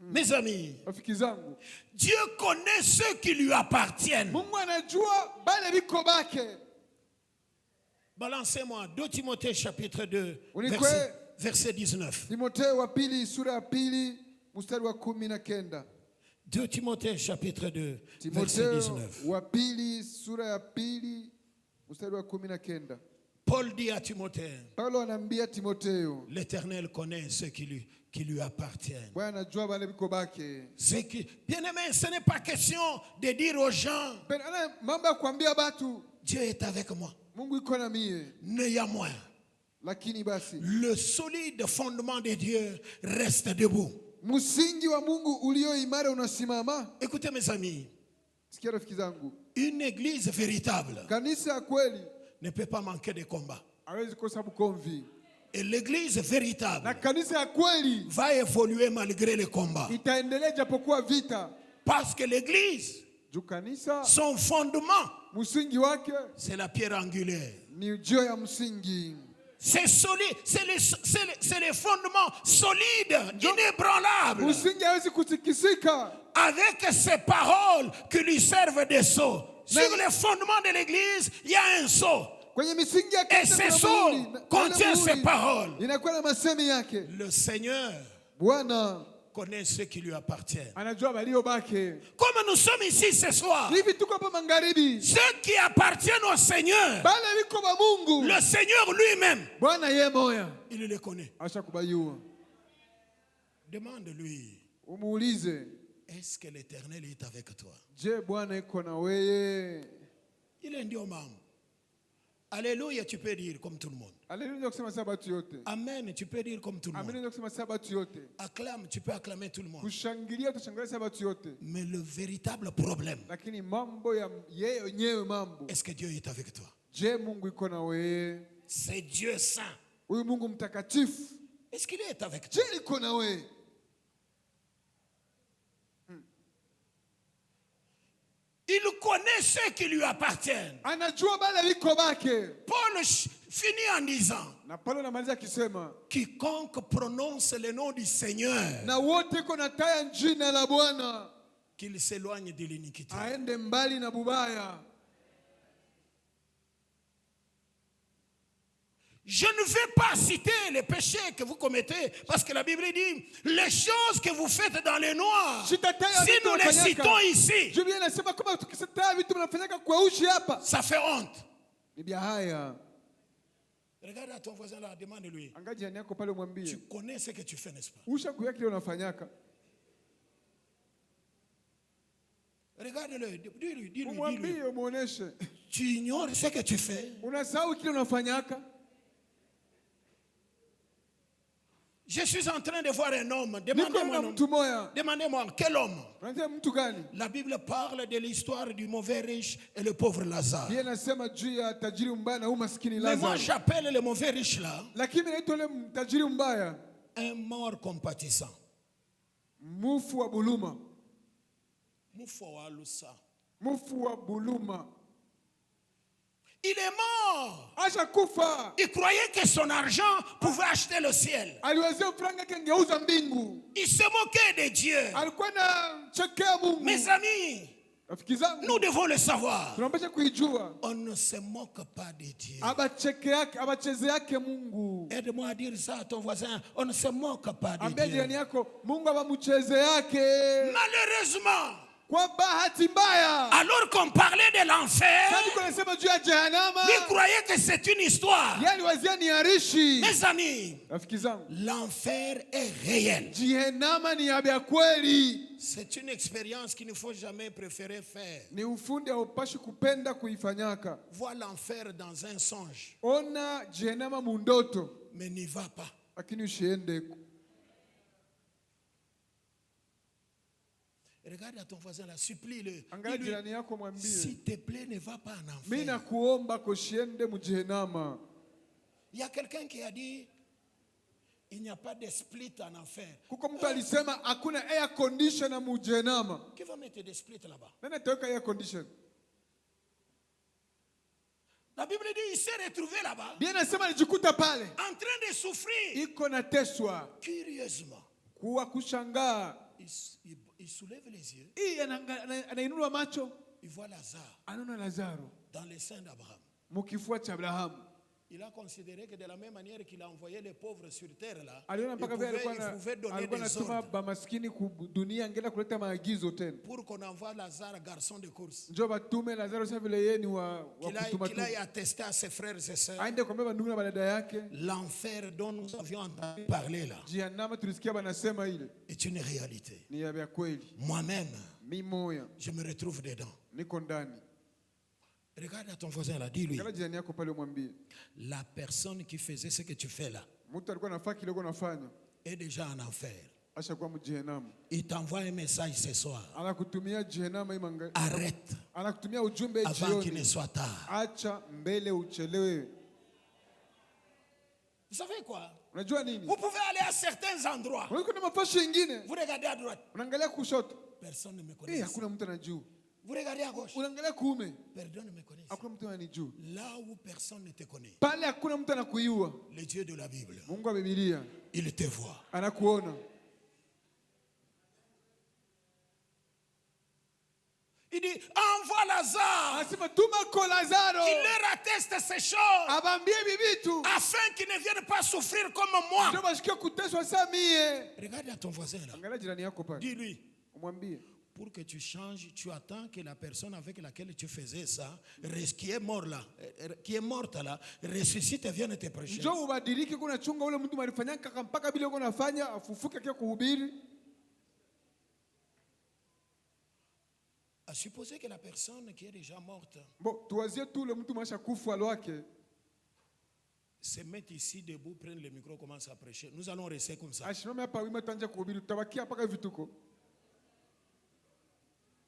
D: Mes amis,
E: Rafiki zangu,
D: Dieu connaît ceux qui lui appartiennent.
E: Mungu anajua bale biko bake.
D: Balancez-moi 2 Timothée chapitre 2
E: Unikwe
D: verset 19.
E: Timotheo wa pili sura ya pili mstari wa 19.
D: 2 Timothée chapitre 2 verset
E: Timotheo
D: 19.
E: wa pili sura ya pili mstari wa 19.
D: Paul dit à Timothée,
E: Paulo anaambia Timotheo,
D: l'Éternel connaît ceux qui lui appartiennent.
E: Bwana anajua bale biko bake.
D: Bien-aimé, ce n'est pas question de dire aux gens,
E: Ana mambo ya kuambia batu
D: Dieu est avec moi.
E: Mungu iko na mie.
D: Néanmoins,
E: Lakini basi
D: le solide fondement de Dieu reste debout.
E: msingi wa Mungu ulio imara unasimama.
D: Écoutez mes amis,
E: Sikia rafiki zangu,
D: une église véritable
E: kanisa ya kweli
D: ne peut pas manquer de combat.
E: hawezi kosa bukomvi,
D: Et l'église véritable
E: na kanisa ya kweli
D: va évoluer malgré les combats.
E: itaendelea japokuwa vita.
D: Parce que l'église,
E: Juu kanisa
D: son fondement,
E: msingi wake
D: c'est la pierre angulaire.
E: ni ujio ya msingi.
D: C'est solide, c'est les fondements solides, inébranlables.
E: Msingi hawezi kutikisika.
D: Avec ces paroles qui lui servent de sceaux. Sur les fondements de l'église, il y a un sceau.
E: Kwenye misingi ya
D: Et
E: kanisa
D: ces
E: kuna
D: sceaux
E: muhuri, na
D: contiennent
E: ile
D: ces
E: muhuri
D: paroles.
E: inakuwa na masemi yake.
D: Le Seigneur
E: Bwana
D: connaît ceux qui lui appartiennent.
E: anajua walio bake.
D: Comme nous sommes ici ce soir,
E: Hivi tuko hapa magharibi,
D: ceux qui appartiennent au Seigneur,
E: bale biko ba Mungu,
D: le Seigneur lui-même,
E: Bwana ye moya
D: il le connaît.
E: asha kubayua.
D: Demande-lui,
E: Umuulize,
D: est-ce que l'Éternel est avec toi?
E: je, Bwana iko na weye?
D: Il est ndio mambo. Alléluia, tu peux dire comme tout le monde.
E: Haleluya kusema saa batu yote.
D: Amen, tu peux dire comme tout le monde.
E: Amina kusema saa batu yote.
D: Acclame, tu peux acclamer tout le monde.
E: Kushangilia utashangilia saa batu yote.
D: Mais le véritable problème,
E: Lakini mambo ya yeye wenyewe mambo.
D: est-ce que Dieu est avec toi?
E: Je, Mungu iko na weye?
D: C'est Dieu saint.
E: Huyu Mungu mtakatifu,
D: Est-ce qu'il est avec toi?
E: je, iko na weye?
D: Il connaît ceux qui lui appartiennent.
E: Anajua bale biko bake.
D: Paul finit en disant,
E: Na Paulo anamaliza akisema,
D: quiconque prononce le nom du Seigneur,
E: na wote iko na taya jina la Bwana,
D: qu'il s'éloigne de l'iniquité.
E: aende mbali na bubaya.
D: Je ne vais pas citer les péchés que vous commettez, parce que la Bible dit, les choses que vous faites dans les noirs, si nous les citons ici,
E: Biblia inasema kama tukisema vitu mnafanyaka kweushi hapa,
D: ça fait honte.
E: ni bia haya.
D: Regarde à ton voisin là, demande-lui,
E: Angalia jirani yako pale, mwambie,
D: tu connais ce que tu fais, n'est-ce pas?
E: usha kuya kile unafanyaka.
D: Regarde-le, dis-lui,
E: Umwambie, umuoneshe.
D: tu ignores ce que tu fais.
E: Unasahau kile unafanyaka.
D: Je suis en train de voir un homme.
E: Niko na mtu moya.
D: Demandez-moi, quel homme?
E: Unasema mtu gani?
D: La Bible parle de l'histoire du mauvais riche et le pauvre Lazare.
E: Yeye anasema juu ya tajiri mbaya na huyu maskini
D: Mais moi,
E: Lazaro.
D: j'appelle le mauvais riche là
E: Lakini naitwa yule tajiri mbaya
D: un mort compatissant.
E: mufu wa buluma.
D: Mufu wa lusa.
E: Mufu wa buluma.
D: Il est mort.
E: Asha kufa.
D: Il croyait que son argent pouvait acheter le ciel.
E: Aliwazia franga kengeuza mbingu.
D: Il se moquait de Dieu.
E: Alikuwa na chekea Mungu.
D: Mes amis,
E: Rafiki zangu,
D: nous devons le savoir.
E: tunapaswa kuijua.
D: On ne se moque pas de Dieu.
E: Abacheke yake, abacheze yake Mungu.
D: Aide-moi à dire ça à ton voisin. On ne se moque pas de
E: Ambia
D: Dieu.
E: jirani yako, Mungu abamucheze yake.
D: Malheureusement,
E: Kwa bahati mbaya.
D: Alors qu'on parlait de l'enfer,
E: Sasa tunasema juu ya Jehanamu.
D: lui croyait que c'est une histoire.
E: Yeye aliwazia ni harishi.
D: Mes amis,
E: Rafiki zangu,
D: l'enfer est réel.
E: Jehanamu ni ya kweli.
D: C'est une expérience qu'il ne faut jamais préférer faire.
E: Ni ufundi haupashi kupenda kuifanyaka.
D: Vois l'enfer dans un songe,
E: Ona Jehanamu mundoto,
D: mais n'y va pas.
E: lakini usiende.
D: Regarde à ton voisin là, supplie-le.
E: Angalia
D: Dis-lui,
E: jirani yako mwambie,
D: s'il te plaît, ne va pas en
E: mimi
D: enfer.
E: nakuomba koshiende mu Jehanamu.
D: Il y a quelqu'un qui a dit, il n'y a pas de split en enfer.
E: Kuko mtu alisema hakuna air conditioner mu Jehanamu.
D: Qui va mettre des splits là-bas?
E: Nani ataweka air condition?
D: La Bible dit, il s'est retrouvé là-bas,
E: Bien nasema alijikuta pale.
D: en train de souffrir.
E: Iko nateswa.
D: Curieusement,
E: Kuwa kushangaa.
D: il soulève les yeux,
E: Hii anainua macho.
D: il voit Lazare
E: Anaona Lazaro
D: dans les seins d'Abraham.
E: mukifua cha Abrahamu.
D: Il a considéré que de la même manière qu'il a envoyé les pauvres sur terre là,
E: Aliona
D: il
E: mpaka vile
D: pouvait donner
E: alikuwa
D: des
E: anatuma
D: ordres
E: bamaskini ku dunia, angela kuleta maagizo tena.
D: pour qu'on envoie Lazare garçon de course,
E: Njoo batume Lazaro sasa vile yeye ni wa kutuma
D: qu'il aille
E: tu.
D: attester à ses frères et sœurs
E: Aende kwa baba ndugu na badada yake.
D: l'enfer dont nous avions entendu parler là
E: Jehanamu tulisikia banasema ile
D: est une réalité.
E: ni ya kweli.
D: Moi-même,
E: Mimi moya
D: je me retrouve dedans.
E: niko ndani.
D: Regarde à ton voisin là, dis-lui,
E: Kala jirani yako pale umwambie.
D: la personne qui faisait ce que tu fais là
E: Mtu alikuwa anafaa kile uko nafanya.
D: est déjà en enfer.
E: Ashakuwa mu Jehanamu.
D: Il t'envoie un message ce soir.
E: Anakutumia Jehanamu imanga.
D: Arrête
E: Anakutumia ujumbe
D: avant qu'il ne
E: jioni.
D: soit tard.
E: Acha mbele uchelewe.
D: Vous savez quoi?
E: Unajua nini?
D: Vous pouvez aller à certains endroits.
E: Unaweza kuna mafashi ingine.
D: Vous regardez à droite,
E: Unaangalia kushoto.
D: personne ne me connaît.
E: Hakuna mtu anajua.
D: Vous regardez à gauche,
E: Unaangalia kuume.
D: personne ne me connaît.
E: Hakuna mtu ananijua.
D: Là où personne ne te connaît,
E: Pale hakuna mtu anakuyua.
D: le Dieu de la Bible,
E: Mungu wa Biblia
D: il te voit.
E: anakuona.
D: Il dit, envoie Lazare,
E: Anasema tuma kwa Lazaro.
D: qu'il leur atteste ces choses,
E: Abambie bibitu.
D: afin qu'ils ne viennent pas souffrir comme moi.
E: Ndio bashikia kuteswa saa mie.
D: Regarde à ton voisin là.
E: Angalia jirani yako pale.
D: Dis-lui,
E: Umwambie.
D: pour que tu changes, tu attends que la personne avec laquelle tu faisais ça, qui est mort là, qui est morte là, ressuscite et vienne te prêcher.
E: Njoo ubadilike, kuna chunga ule mtu marifanyaka mpaka bila uko unafanya afufuke kia kuhubiri.
D: À supposer que la personne qui est déjà morte
E: Bon, tuwazie tu ule mtu masha kufa lwake.
D: se mette ici debout, prenne le micro, commence à prêcher. Nous allons rester comme ça.
E: Ashimame hapa wima tuanje kuhubiri, tutabakia mpaka hivi tuko.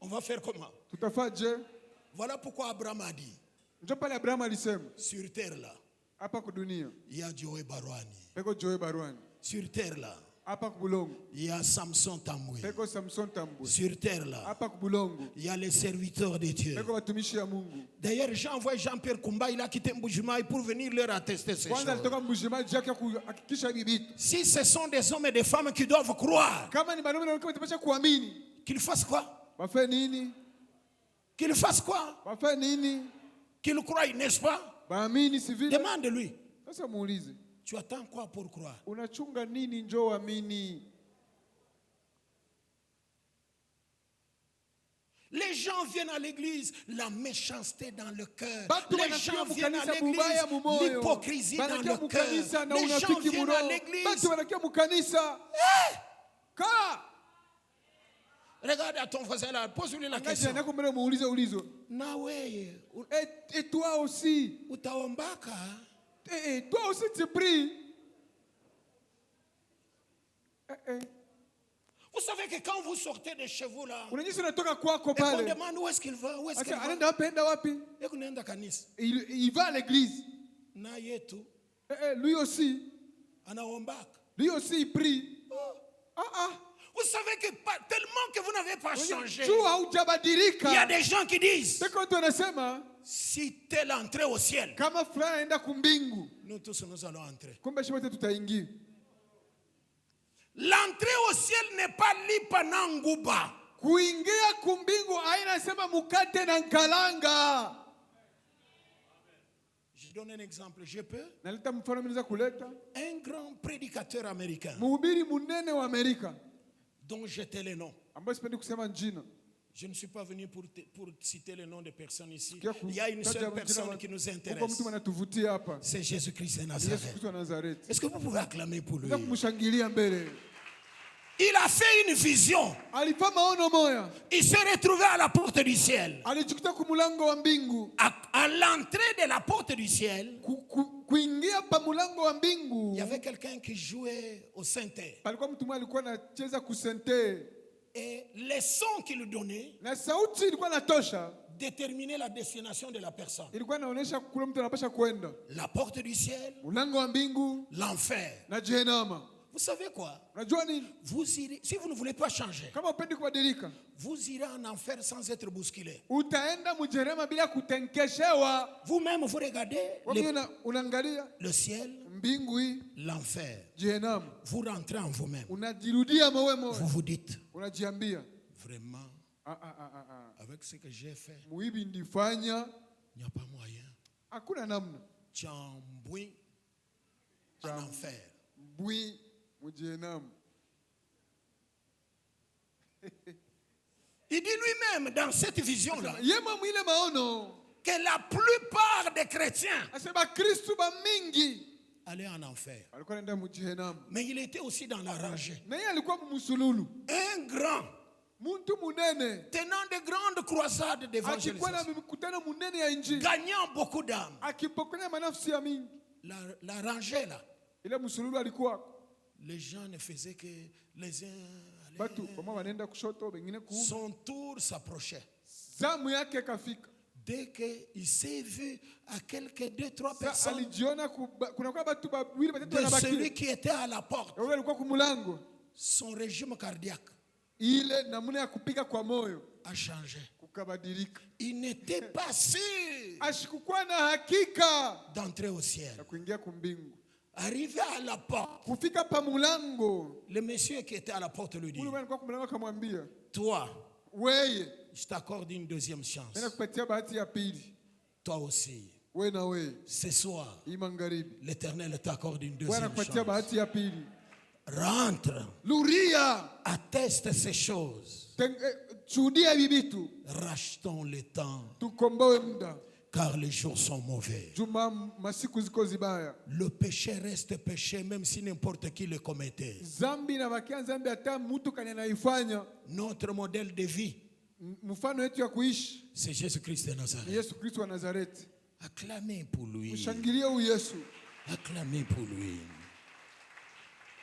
D: On va faire comment?
E: Tutafaje?
D: Voilà pourquoi Abraham a dit,
E: Njoo pale Abraham alisema,
D: sur terre là,
E: hapa kwa dunia,
D: il y a Joe Barwani.
E: peko Joe Barwani.
D: Sur terre là,
E: Hapa kubulongo,
D: il y a Samson Tamoué.
E: peko Samson Tambwe.
D: Sur terre là,
E: Hapa kubulongo,
D: il y a les serviteurs de Dieu.
E: peko watumishi ya Mungu.
D: D'ailleurs, j'ai envoyé Jean-Pierre Kumba, il a quitté Mbujimaï pour venir leur attester ces
E: Kwanza
D: choses.
E: alitoka mbujimaji yake kuhakikisha bibitu.
D: Si ce sont des hommes et des femmes qui doivent croire,
E: Kama ni wanaume na wanawake watapasha kuamini.
D: qu'ils fassent quoi?
E: Wafe nini?
D: Qu'ils fassent quoi?
E: Wafe nini?
D: Qu'ils croient, n'est-ce pas?
E: Baamini si vile?
D: Demande-lui.
E: Sasa muulize.
D: Tu attends quoi pour croire?
E: Unachunga nini njoo amini?
D: Les gens viennent à l'église, la méchanceté dans le cœur.
E: Batu
D: Les
E: wanakia
D: gens viennent à
E: mukanisa mubaya
D: l'église,
E: mumoyo.
D: l'hypocrisie dans
E: Banakia
D: le cœur.
E: mukanisa na
D: Les gens
E: unafiki
D: viennent
E: muroho.
D: à l'église.
E: Batu wanakia mukanisa. Ka!
D: Regarde à ton voisin là, pose-lui la
E: Angalia
D: question.
E: nako mbele muulize ulizo.
D: Na wewe
E: Et toi aussi?
D: utaombaka?
E: Toi aussi tu pries?
D: Vous savez que quand vous sortez de chez vous là,
E: Unajisi unatoka kwako
D: et qu'on
E: pale.
D: demande où est-ce qu'il va, où est-ce qu'il
E: Asa
D: va,
E: anaenda wapi? Enda wapi?
D: et qu'on enda kanisa.
E: Il va à l'église.
D: Na yetu
E: Lui aussi.
D: anaombaka.
E: Lui aussi il prie.
D: Vous savez que tellement que vous n'avez pas changé,
E: Juu
D: il y a
E: haujabadilika.
D: des gens qui disent,
E: Peko watu wanasema
D: si tel entré au ciel,
E: kama fulani anaenda kumbingu.
D: nous tous nous allons entrer.
E: Kumbe shimote tutaingia.
D: L'entrée au ciel n'est pas lipa na nguba.
E: Kuingia kumbingu haina sema mukate na nkalanga.
D: Je donne un exemple, je peux.
E: Naleta mfano mimi naweza kuleta.
D: Un grand prédicateur américain
E: Mhubiri munene wa Amerika
D: dont j'étais le nom.
E: ambaye sipendi kusema jina.
D: Je ne suis pas venu pour citer le nom de personnes ici.
E: Sikia ku-
D: Il y a une
E: taja
D: seule
E: majina
D: personne
E: wa-
D: qui nous
E: Kuko
D: intéresse.
E: mtu anatuvutia hapa.
D: C'est Jésus-Christ de
E: Yesu
D: Nazareth.
E: Kristo wa Nazareti.
D: Est-ce que vous pouvez acclamer pour lui?
E: Unaweza kumshangilia mbele.
D: Il a fait une vision.
E: Alifanya maono moya.
D: Il s'est retrouvé à la porte du ciel.
E: Alijikuta kumulango wa mbingu.
D: À l'entrée de la porte du ciel,
E: Kuingia pa mulango wa
D: il
E: mbingu.
D: y avait quelqu'un qui jouait au synthé.
E: Palikuwa mtu mmoja alikuwa anacheza kusente.
D: Et les sons qu'il donnait
E: Na sauti ilikuwa natosha.
D: déterminaient la destination de la personne.
E: Ilikuwa inaonyesha kule mtu anapasha kwenda.
D: La porte du ciel,
E: Mulango wa mbingu
D: l'enfer.
E: na jehanamu.
D: Vous savez quoi?
E: Unajua nini?
D: Vous irez, si vous ne voulez pas changer,
E: Kama upendi kubadilika,
D: vous irez en enfer sans être bousculé.
E: utaenda mjerema bila kutenkeshewa.
D: Vous-même, vous regardez
E: Wewe unaangalia
D: le ciel,
E: mbingu hii,
D: l'enfer.
E: jehanamu.
D: Vous rentrez en vous-même.
E: Unajirudia moyo
D: Vous
E: moyo.
D: vous dites,
E: Unajiambia,
D: vraiment,
E: ah.
D: avec ce que j'ai fait,
E: Muibi ndifanya,
D: il n'y a pas moyen.
E: hakuna namna.
D: Chambouin en enfer.
E: Mbwi mjehanamu.
D: Il dit lui-même dans cette vision-là
E: Yema mwile maono.
D: que la plupart des chrétiens
E: Asema Kristo ba mingi
D: allaient en enfer.
E: alikuwa anaenda mjehanamu.
D: Mais il était aussi dans la rangée.
E: Na yeye alikuwa msululu.
D: Un grand,
E: Muntu munene.
D: tenant de grandes croisades
E: Akikuwa na
D: d'évangélisation,
E: mikutano munene ya injili.
D: gagnant beaucoup d'âmes.
E: Akipokonya manafsi ya mingi.
D: La rangée là,
E: Ile msululu alikuwa
D: les gens ne faisaient que les uns
E: batu
D: allaient.
E: kama wanaenda kushoto wengine kuume.
D: Son tour s'approchait.
E: Zamu yake kafika.
D: Dès qu'il s'est vu à quelques 2-3
E: Sasa
D: personnes
E: alijiona kuna kwa batu bawili batatu
D: de
E: wanabaki.
D: celui qui était à la porte,
E: Yule alikuwa kumulango.
D: son régime cardiaque
E: Ile namna ya kupiga kwa moyo
D: a changé.
E: kukabadilika.
D: Il n'était pas sûr
E: Ashikukuwa na hakika
D: d'entrer au ciel.
E: ya kuingia kumbingu.
D: Arrivé à la porte,
E: Kufika pa mulango.
D: le monsieur qui était à la porte lui dit,
E: Ule mwana alikuwa kumulango akamwambia,
D: toi,
E: "Weye,
D: je t'accorde une deuxième chance.
E: nenda kupatia bahati ya pili.
D: Toi aussi,
E: Wewe na wewe,
D: ce soir,
E: hii magharibi.
D: l'Éternel t'accorde une
E: Bwana
D: deuxième
E: kupatia
D: chance.
E: bahati ya pili.
D: Rentre,
E: Luria,
D: atteste ces choses.
E: shuhudia hivi vitu.
D: Rachetons le temps,
E: Tukomboe muda.
D: car les jours sont mauvais.
E: Juma masiku ziko zibaya.
D: Le péché reste péché, même si n'importe qui le commettait.
E: Zambi na bakia zambi hata mtu kani anaifanya.
D: Notre modèle de vie,
E: Mfano wetu ya kuishi
D: c'est Jésus-Christ de
E: ni
D: Nazareth.
E: Yesu Kristo wa Nazareti.
D: Acclamez pour lui.
E: Mshangilie huyu Yesu.
D: Acclamez pour lui.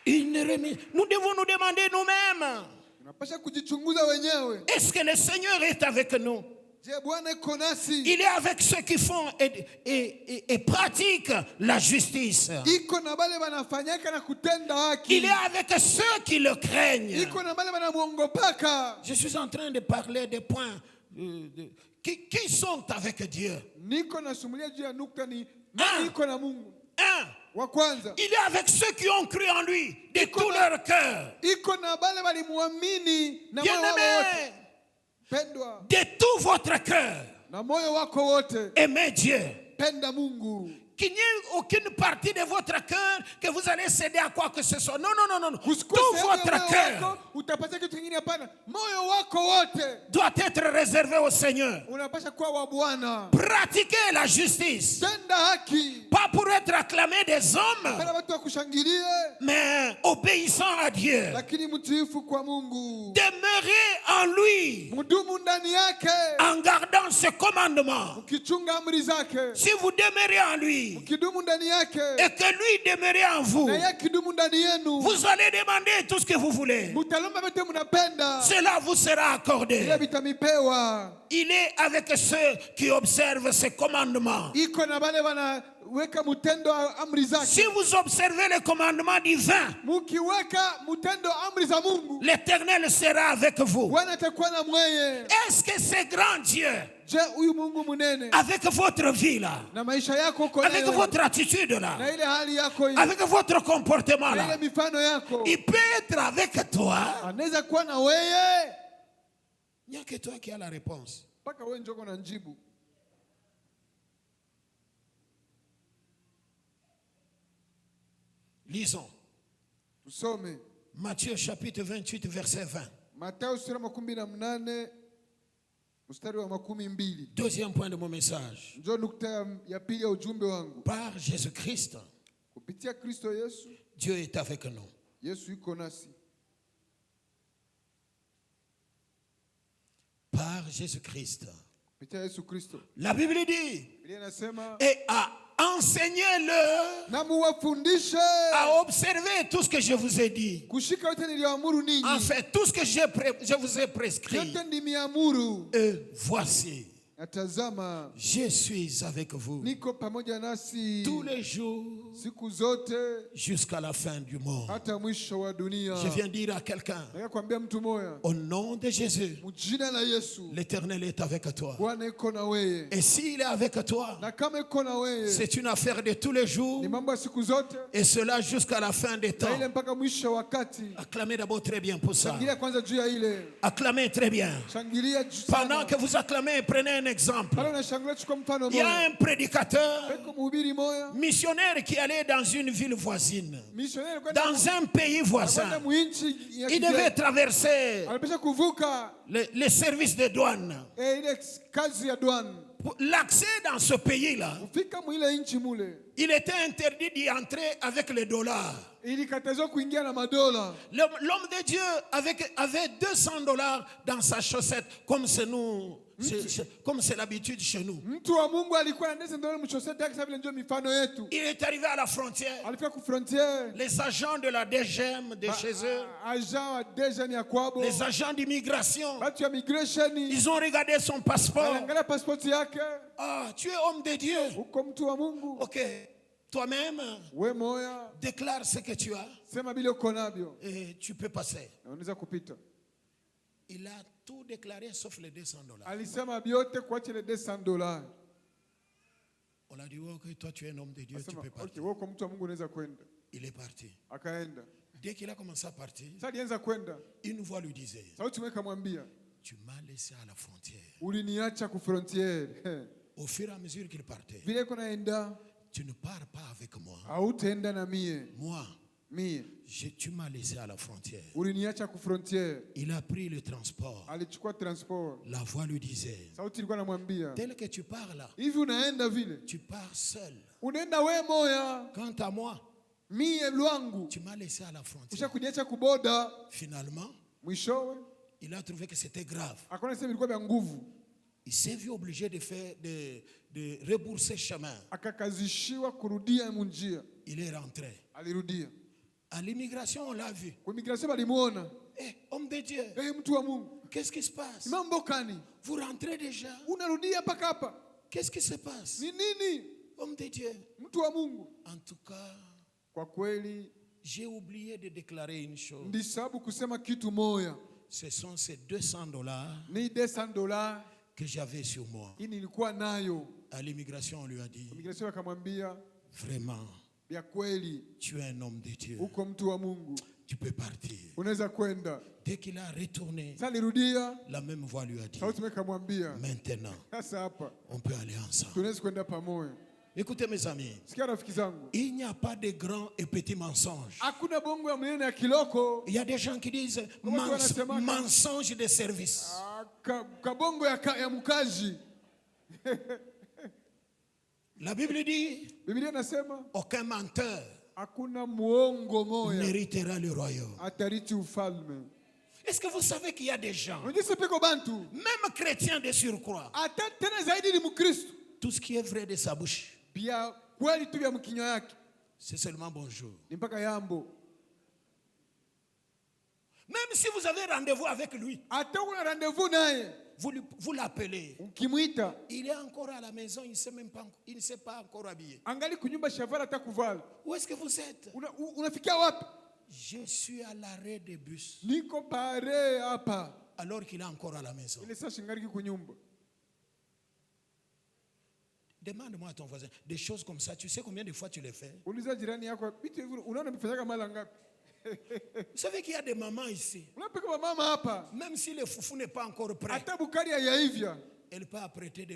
D: Nous devons nous demander nous-mêmes,
E: Unapasha kujichunguza wenyewe.
D: est-ce que le Seigneur est avec nous?
E: Je, Bwana iko nasi.
D: Il est avec ceux qui font et pratiquent la justice.
E: Iko na bale banafanyaka na kutenda haki.
D: Il est avec ceux qui le craignent.
E: Iko na bale banamuongopaka.
D: Je suis en train de parler des points qui sont avec Dieu.
E: Niko nasumulia juu ya nukta ni
D: Ah.
E: nani iko na Mungu.
D: Un,
E: Wa kwanza,
D: il est avec ceux qui ont cru en lui de tout leur cœur.
E: iko na bale balimuamini na moyo wao
D: Bien-aimés,
E: wote. Pendwa
D: de tout votre cœur,
E: na moyo wako wote.
D: aimez Dieu.
E: Penda Mungu.
D: Qu'il n'y ait aucune partie de votre cœur que vous allez céder à quoi que ce soit. Non, non, non, non.
E: Kusikose
D: Tout
E: sehemu ya
D: votre
E: moyo
D: cœur
E: wako utapata kitu kingine, hapana. Moyo wako wote
D: doit être réservé au Seigneur.
E: unapasha kuwa wa Bwana.
D: Pratiquez la justice.
E: Tenda haki.
D: Pas pour être acclamé des hommes,
E: Penda watu wakushangilie,
D: mais obéissant à Dieu.
E: lakini mtiifu kwa Mungu.
D: Demeurez en lui
E: Mdumu ndani yake,
D: en gardant ses commandements.
E: ukichunga amri zake.
D: Si vous demeurez en lui
E: Ukidumu ndani yake
D: et que lui demeure en vous,
E: na yeye akidumu ndani yenu,
D: vous allez demander tout ce que vous voulez.
E: mutalomba vyote mnapenda,
D: Cela vous sera accordé.
E: ile vitamipewa.
D: Il est avec ceux qui observent ses commandements.
E: Iko na bale wanaweka mutendo amri
D: Si
E: zake.
D: vous observez les commandements divins,
E: Mukiweka mutendo amri za Mungu,
D: l'Éternel sera avec vous.
E: Bwana atakuwa na mweye.
D: Est-ce que ce grand Dieu,
E: Je, huyu Mungu munene
D: avec votre vie là,
E: na maisha yako uko
D: avec
E: nayo,
D: votre attitude
E: na
D: là,
E: ile hali yako hii,
D: avec votre comportement
E: na
D: là,
E: ile mifano yako,
D: il peut être avec toi.
E: anaweza kuwa na weye
D: Il n'y a que toi qui as la réponse.
E: mpaka wewe njoko na njibu.
D: Lisons.
E: Tusome
D: Matthieu chapitre 28, verset 20.
E: Mathayo sura 18 Mstari wa 12.
D: Deuxième point de mon message.
E: Njoo nukta ya pili ya ujumbe wangu.
D: Par Jésus-Christ,
E: Kupitia Kristo Yesu,
D: Dieu est avec nous.
E: Yesu yuko nasi.
D: Par Jésus-Christ.
E: Kupitia Yesu Kristo.
D: La Bible dit,
E: Biblia inasema,
D: et à enseignez-le
E: na muwafundishe
D: à observer tout ce que je vous ai dit.
E: kushika yote niliyoamuru ninyi.
D: En fait, tout ce que je vous ai prescrit.
E: Yote nimeamuru.
D: Et voici,
E: Natazama,
D: je suis avec vous
E: niko pamoja nasi
D: tous les jours
E: siku zote
D: jusqu'à la fin du monde.
E: hata mwisho wa dunia.
D: Je viens dire à quelqu'un,
E: Nataka kuambia mtu moja,
D: au nom de Jésus,
E: mjina la Yesu,
D: l'Éternel est avec toi.
E: Bwana iko na wewe.
D: Et s'il est avec toi,
E: Na kama iko na wewe,
D: c'est une affaire de tous les jours,
E: ni mambo ya siku zote,
D: et cela jusqu'à la fin des
E: na
D: temps.
E: ile mpaka mwisho wa wakati.
D: Acclamez d'abord très bien pour ça.
E: Shangilia kwanza juu ya ile.
D: Acclamez très bien.
E: Shangilia juu
D: Pendant
E: sana.
D: que vous acclamez, prenez un exemple.
E: Pale unashangilia, chukua mfano
D: Il y a
E: moja.
D: un prédicateur,
E: Peko mhubiri moja,
D: missionnaire qui allait dans une ville voisine,
E: missionnaire kwenda
D: dans un pays voisin.
E: kwenda muinchi ya
D: Il devait
E: kigeni.
D: traverser
E: Alipasha kuvuka
D: les services de douane.
E: ile kazi ya douane.
D: L'accès dans ce pays-là,
E: Kufika mwile inchi mule,
D: il était interdit d'y entrer avec les dollars.
E: ilikatazwa kuingia na madola.
D: L'homme de Dieu avait 200 dollars dans sa chaussette, comme c'est nous, comme c'est l'habitude chez nous.
E: Mtu wa Mungu alikuwa na $10 mchosete yake, sababu ndio mifano yetu.
D: Il est arrivé à la frontière.
E: Alifika ku frontière,
D: Les agents de la DGM de chez eux,
E: agent wa DGM ya kwabo,
D: les agents d'immigration,
E: watu ya migration,
D: ils ont regardé son passeport.
E: waliangalia passport yake.
D: Ah, tu es homme de Dieu.
E: Uko mtu wa Mungu,
D: Ok, toi-même,
E: we moya
D: déclare ce que tu as
E: sema bila uko navyo
D: et tu peux passer.
E: na unaweza kupita.
D: Il a tout déclaré sauf les 200 dollars.
E: Alisema biote kuacha ile $200.
D: On a dit, ok, toi tu es un homme de Dieu, tu
E: Asema
D: peux
E: okay,
D: partir.
E: wewe uko mtu wa Mungu unaweza kwenda.
D: Il est parti.
E: Akaenda.
D: Dès qu'il a commencé à partir,
E: Sasa alianza kwenda.
D: une voix lui disait,
E: Sauti moja kamwambia,
D: tu m'as laissé à la frontière.
E: uliniacha ku frontière.
D: Au fur et à mesure qu'il partait,
E: Vile iko naenda,
D: tu ne pars pas avec moi.
E: hautaenda na mie.
D: Moi,
E: Mie
D: tu m'as laissé à la frontière.
E: uliniacha ku frontière.
D: Il a pris le transport.
E: Alichukua transport.
D: La voix lui disait,
E: Sauti ilikuwa namwambia,
D: tel que tu pars là,
E: hivi unaenda vile?
D: tu pars seul.
E: Unaenda we moya,
D: Quant à moi,
E: mie lwangu.
D: tu m'as laissé à la frontière.
E: Usha kuniacha kuboda.
D: Finalement,
E: Mwishowe
D: il a trouvé que c'était grave.
E: akaona sema ilikuwa vya nguvu.
D: Il s'est vu obligé de rebourser chemin.
E: Akakazishiwa kurudia munjia.
D: Il est rentré.
E: Alirudia.
D: À l'immigration, on l'a vu.
E: Kwa immigration walimuona.
D: Eh, homme de Dieu,
E: Mtu wa Mungu.
D: qu'est-ce qui se passe?
E: Mambo kani?
D: Vous rentrez déjà.
E: Unarudia paka hapa.
D: Qu'est-ce qui se passe?
E: Ni nini?
D: Homme de Dieu.
E: Mtu wa Mungu.
D: En tout cas,
E: Kwa kweli
D: j'ai oublié de déclarer une chose.
E: ndisabu kusema kitu moya.
D: Ce sont ces 200 dollars
E: Ni $200
D: que j'avais sur moi.
E: hii nilikuwa nayo.
D: À l'immigration, on lui a dit,
E: Immigration akamwambia,
D: vraiment,
E: vya kweli
D: tu es un homme de Dieu.
E: uko mtu wa Mungu.
D: Tu peux partir.
E: Unaweza kwenda.
D: Dès qu'il a retourné,
E: Sasa alirudia,
D: la même voix lui a dit,
E: sauti ikamwambia,
D: maintenant,
E: sasa hapa
D: on peut aller ensemble.
E: tunaweza kwenda pamoja.
D: Écoutez mes amis,
E: Sikia rafiki zangu.
D: il n'y a pas de grands et petits mensonges.
E: Hakuna bongo ya mnene ya kiloko.
D: Il y a des gens qui disent
E: Comment tu wanasema?
D: mensonge de service.
E: Kabongo ya mkaji.
D: La Bible dit,
E: Biblia inasema
D: aucun menteur
E: hakuna muongo moya
D: n'héritera le royaume.
E: atariti ufalme.
D: Est-ce que vous savez qu'il y a des gens,
E: Unajua sepeko bantu
D: même chrétiens de surcroît,
E: hata tena zaidi ni Mkristo.
D: tout ce qui est vrai de sa bouche,
E: Pia kweli tu vya mkinywa yake
D: c'est seulement bonjour.
E: ni mpaka yambo.
D: Même si vous avez rendez-vous avec lui,
E: Hata una rendezvous naye,
D: vous l'appelez,
E: ukimwita
D: il est encore à la maison, il ne s'est pas encore habillé.
E: angali kunyumba shavara hata kuvala.
D: Où est-ce que vous êtes?
E: Unafikia wapi?
D: Je suis à l'arrêt de bus.
E: Niko pare hapa.
D: Alors qu'il est encore à la maison.
E: Ile saa shingariki kunyumba.
D: Demande-moi à ton voisin des choses comme ça. Tu sais combien de fois tu les fais?
E: Uliza jirani yako, vitu hivi unaona mfanyaka mara ngapi?
D: Vous savez qu'il y a des mamans ici.
E: Unapeka mama hapa.
D: Même si le foufou n'est pas encore prêt,
E: Hata bukari ya hivya.
D: elle peut apprêter de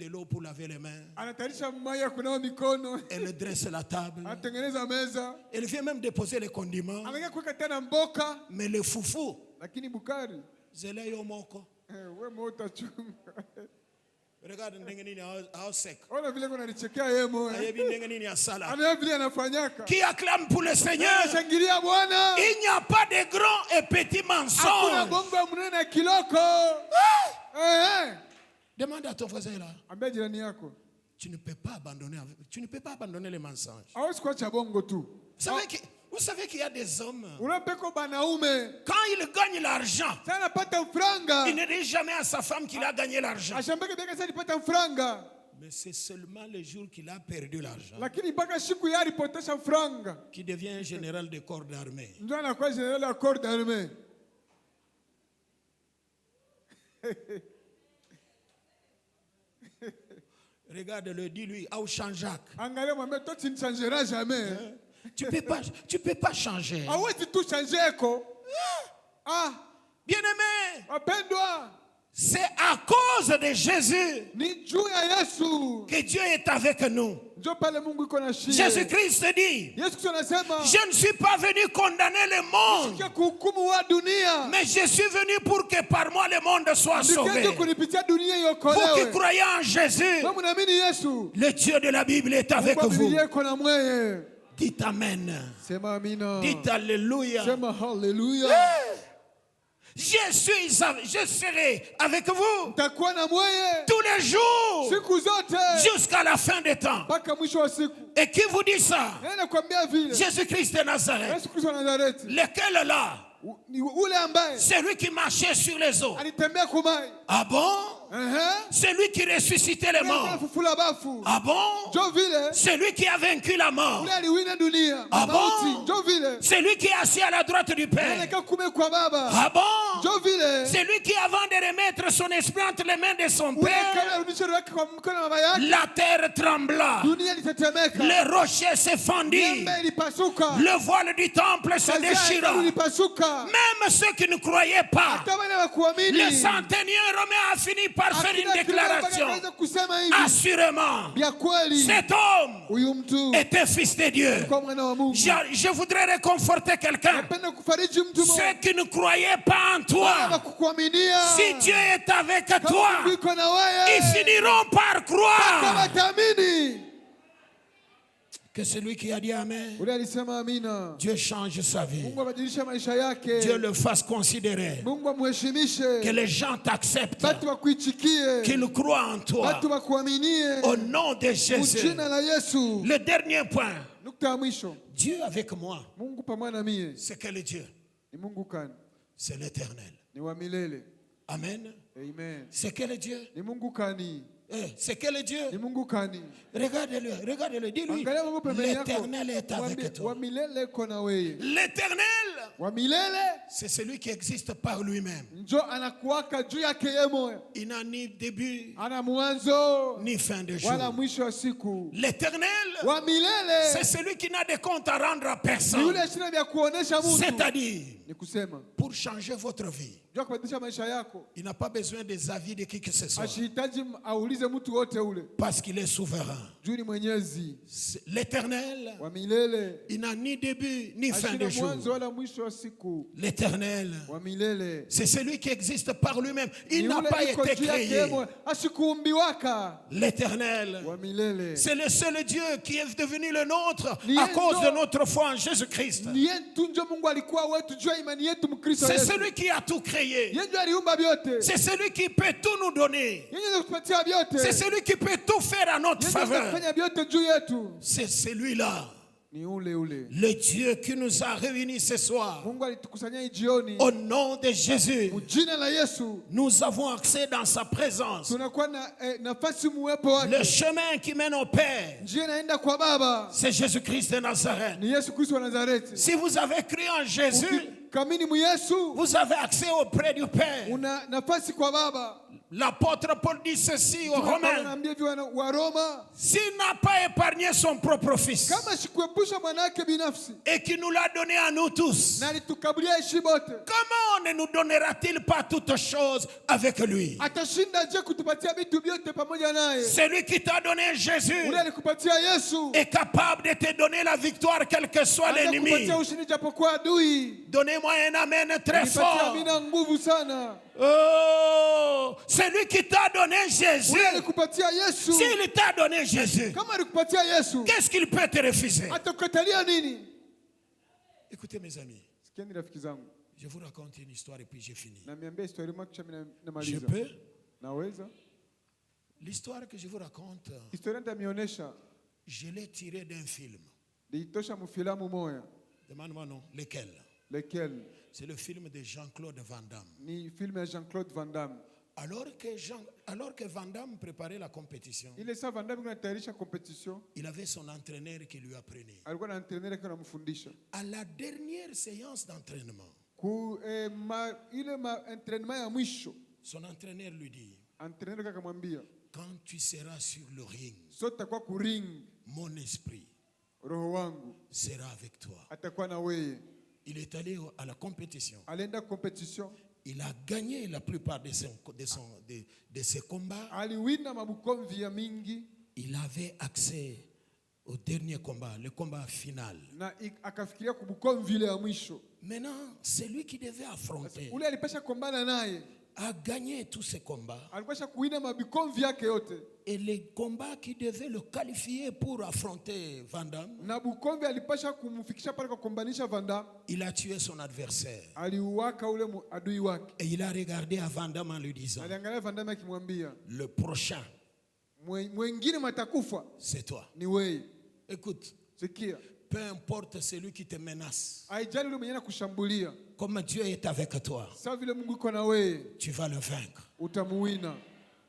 D: l'eau pour laver les mains.
E: Anatarisha maji ya kunawa mikono.
D: Elle dresse la table.
E: Atengeneza meza.
D: Elle vient même déposer les condiments.
E: Anaingia kuweka tena mboka.
D: Mais le foufou,
E: Lakini bukari
D: zele yo moko.
E: Wewe mota chunga.
D: Regarde ndenge nini hao sec.
E: Ona vile kuna nichekea yeye moyo.
D: Ayebi ndenge nini asala.
E: Ana vile anafanyaka.
D: Qui acclame pour le Seigneur.
E: Shangilia Bwana.
D: Il n'y a pas de grands et petits
E: Hakuna
D: mensonges.
E: bongo mnene kiloko.
D: Demande à ton voisin là.
E: Ambia jirani yako.
D: Tu ne peux pas abandonner les mensonges.
E: Hawezi kuacha bongo tu.
D: Vous savez qu'il y a des hommes,
E: Unapeko banaume.
D: quand ils gagnent l'argent,
E: Sana napata franga.
D: il ne dit jamais à sa femme qu'il a gagné l'argent.
E: Ashambeke beka sasa nipata franga.
D: Mais c'est seulement le jour qu'il a perdu l'argent
E: Lakini mpaka siku ya alipotesha franga.
D: qu'il devient un général de corps d'armée.
E: Ndio anakuwa general ya corps d'armée.
D: Regarde-le, dis-lui, au Jean-Jacques.
E: Angalia mwambie toi tu ne changeras jamais.
D: Tu peux pas changer.
E: Hawezi tu changer ko.
D: Bien-aimé,
E: Wapendwa,
D: c'est à cause de Jésus
E: ni juu ya Yesu.
D: que Dieu est avec nous.
E: Ndio pale Mungu iko na shida.
D: Jésus-Christ dit,
E: Yesu Kristo anasema,
D: je ne suis pas venu condamner le monde,
E: "Sikia kuhukumu wa dunia,
D: mais je suis venu pour que par moi le monde soit sauvé.
E: nikaje kunipitia dunia
D: Vous qui
E: iokolewe."
D: croyez en Jésus,
E: Wewe mnaamini Yesu?
D: le Dieu de la Bible est avec
E: Mungu wa
D: vous.
E: Biblia iko na mweye.
D: Dites Amen.
E: Sema amina.
D: Dites Alléluia.
E: Sema haleluya.
D: Je serai avec vous
E: Takuwa na mweye
D: tous les jours
E: siku zote
D: jusqu'à la fin des temps.
E: mpaka mwisho wa siku.
D: Et qui vous dit ça?
E: Nani nakwambia vile?
D: Jésus-Christ de Nazareth.
E: Yesu Kristo wa Nazareti.
D: Lequel là?
E: Ni ule ambaye
D: Celui qui marchait sur les eaux.
E: alitembea kumai.
D: Ah bon? Celui qui ressuscitait les morts.
E: Anafufula bafu.
D: Ah bon?
E: Ndio vile
D: Celui qui a vaincu la mort.
E: ule aliwina dunia.
D: Ah
E: Mauti.
D: bon?
E: Ndio vile
D: Celui qui est assis à la droite du Père.
E: anakaa kume kwa Baba.
D: Ah bon?
E: Ndio vile
D: Celui qui, avant de remettre son esprit entre les mains de son
E: ule
D: Père,
E: kama arudisha roho yake kwa mkono wa Baba yake.
D: la terre trembla,
E: Dunia ilitetemeka.
D: les rochers se fendit,
E: Miamba ilipasuka.
D: le voile du temple se
E: Pazia ya
D: déchira.
E: hekalu ilipasuka.
D: Même ceux qui ne croyaient pas,
E: Hata wale hawakuamini.
D: le centenier romain a fini par faire une
E: Hakuna kile
D: déclaration.
E: anaweza kusema hivi.
D: Assurément,
E: Vya kweli.
D: cet homme
E: Huyu mtu
D: était fils de Dieu.
E: kwa mwana wa Mungu.
D: Je voudrais réconforter quelqu'un.
E: Napenda kufariji mtu mmoja.
D: Ceux qui ne croyaient pas en toi,
E: Kukuaminia.
D: si Dieu est avec
E: Kama
D: toi,
E: Mungu iko na wewe.
D: ils finiront par croire.
E: Kama wataamini.
D: Que celui qui a dit Amen,
E: Ule alisema amina.
D: Dieu change sa vie.
E: Mungu abadilishe maisha yake.
D: Dieu le fasse considérer.
E: Mungu amheshimishe.
D: Que les gens t'acceptent.
E: Watu wakuitikie.
D: Qu'ils croient en toi.
E: Watu wakuaminie.
D: Au nom de Jésus.
E: Jina la Yesu.
D: Le dernier point.
E: Nukta ya mwisho.
D: Dieu avec moi.
E: Mungu pamoja na mie.
D: C'est quel Dieu?
E: Ni Mungu kani?
D: C'est l'éternel.
E: Ni wa milele.
D: Amen.
E: Amen.
D: C'est quel Dieu?
E: Ni Mungu kani?
D: C'est quel Dieu?
E: Ni Mungu kani?
D: Regardez-le, dis-lui.
E: Angalia Mungu pembeni yako.
D: L'éternel est avec
E: Wa
D: toi.
E: milele kona wewe.
D: L'éternel,
E: Wa milele
D: c'est celui qui existe par lui-même.
E: njo anakuwaka juu yake yeye moyo.
D: Il n'a ni début,
E: Ana mwanzo
D: ni fin de jour.
E: wala mwisho wa siku.
D: L'éternel,
E: Wa milele
D: c'est celui qui n'a de compte à rendre à
E: ni
D: personne.
E: yule shina vya kuonesha mtu.
D: C'est-à-dire,
E: Ni kusema
D: pour changer votre vie,
E: jua kubadilisha maisha yako.
D: il n'a pas besoin des avis de qui que ce soit.
E: Ashihitaji aulize mtu wote ule.
D: Parce qu'il est souverain.
E: Juu ni mwenyezi.
D: L'éternel,
E: Wa milele.
D: il n'a ni début, ni fin de
E: Ashina
D: jour.
E: mwanzo wala mwisho wa siku.
D: L'éternel,
E: Wa milele.
D: c'est celui qui existe par lui-même. Il
E: Ni
D: n'a
E: yule
D: pas
E: iko
D: été
E: juu yake
D: créé.
E: moyo. Asikuumbiwaka.
D: L'éternel,
E: Wa milele.
D: c'est le seul Dieu qui est devenu le nôtre
E: Ni
D: à
E: yeye
D: cause de
E: ndo-
D: notre foi en Jésus-Christ.
E: Ni yeye tu ndio Mungu alikuwa wetu juu ya imani yetu Mkristo
D: C'est
E: Yesu.
D: celui qui a tout créé.
E: Yeye ndio aliumba vyote.
D: C'est celui qui peut tout nous donner.
E: Yeye ndio kutupatia vyote.
D: C'est celui qui peut tout faire à notre
E: Yeye ndio
D: faveur.
E: kufanya vyote juu yetu.
D: C'est celui-là,
E: Ni ule.
D: le Dieu qui nous a réunis ce soir.
E: Mungu alitukusanyia hii jioni.
D: Au nom de Jésus,
E: Jina la Yesu.
D: nous avons accès dans sa présence.
E: Tunakuwa na nafasi muwepo
D: Le
E: wake.
D: chemin qui mène au Père,
E: Njia inaenda kwa Baba.
D: c'est Jésus-Christ de Nazareth.
E: Ni Yesu Kristo wa Nazareti.
D: Si vous avez cru en Jésus,
E: Kamini mu Yesu.
D: vous avez accès auprès du Père.
E: Una nafasi kwa Baba.
D: L'apôtre Paul dit ceci aux
E: Paulo
D: Romains.
E: anaambia hivi wa Roma.
D: S'il n'a pas épargné son propre fils
E: Kama sikuepusha mwanake binafsi.
D: et qu'il nous l'a donné à nous tous,
E: Na alitukabulia heshima bote.
D: comment ne nous donnera-t-il pas toutes choses avec lui?
E: Atashinda je kutupatia vitu vyote pamoja naye.
D: Celui qui t'a donné Jésus
E: Ule alikupatia Yesu.
D: est capable de te donner la victoire quel que soit l'ennemi.
E: Anakupatia ushindi japokuwa adui.
D: Donnez-moi un amen très
E: Nipatie
D: fort.
E: amina nguvu sana.
D: Oh, c'est lui qui t'a donné Jésus.
E: Ule alikupatia Yesu.
D: S'il t'a donné Jésus,
E: Kama alikupatia Yesu,
D: qu'est-ce qu'il peut te refuser?
E: atakukatalia nini?
D: Écoutez mes amis,
E: Sikieni rafiki zangu.
D: je vous raconte une histoire et puis j'ai fini.
E: Na miambia historia moja kisha
D: Je
E: namaliza.
D: peux?
E: Naweza?
D: L'histoire que je vous raconte,
E: Historia nitamionyesha.
D: je l'ai tirée d'un film.
E: Liitosha mufilamu moya.
D: Demande-moi non, lequel?
E: Lequel?
D: C'est le film de Jean-Claude Van Damme.
E: Ni film ya Jean-Claude Van Damme.
D: Alors que Van Damme préparait la compétition,
E: Ile saa Van Damme kunatayarisha competition,
D: il avait son entraîneur qui lui apprenait.
E: alikuwa na entraîneur yake anamfundisha.
D: À la dernière séance d'entraînement,
E: Ile entraînement ya mwisho,
D: son entraîneur lui dit,
E: entraîneur yake akamwambia,
D: quand tu seras sur le ring,
E: sote takuwa ku ring,
D: mon esprit
E: roho wangu
D: sera avec toi.
E: atakuwa na wewe.
D: Il est allé à la compétition.
E: Alienda competition,
D: Il a gagné la plupart de ses combats.
E: aliwina mabukomvi ya mingi
D: Il avait accès au dernier combat, le combat final.
E: na akafikiria kubukomvi ile ya mwisho.
D: Maintenant, c'est lui qui devait affronter,
E: Ule alipasha kombana naye,
D: a gagné tous ces combats.
E: alipasha kuwina mabikomvi yake yote.
D: Et les combats qui devaient le qualifier pour affronter Van Damme,
E: Na bukomvi alipasha kumfikisha pale kwa kombanisha Van Damme.
D: il a tué son adversaire.
E: Aliuwaka ule adui wake.
D: Et il a regardé à Van Damme en lui disant,
E: Aliangalia Van Damme akimwambia,
D: le prochain,
E: mwingine matakufa
D: c'est toi.
E: ni wewe.
D: Écoute,
E: Sikia,
D: peu importe celui qui te menace,
E: haijali ule mwenye anakushambulia,
D: comme Dieu est avec toi,
E: sawa vile Mungu iko na wewe,
D: tu vas le vaincre.
E: utamuwina.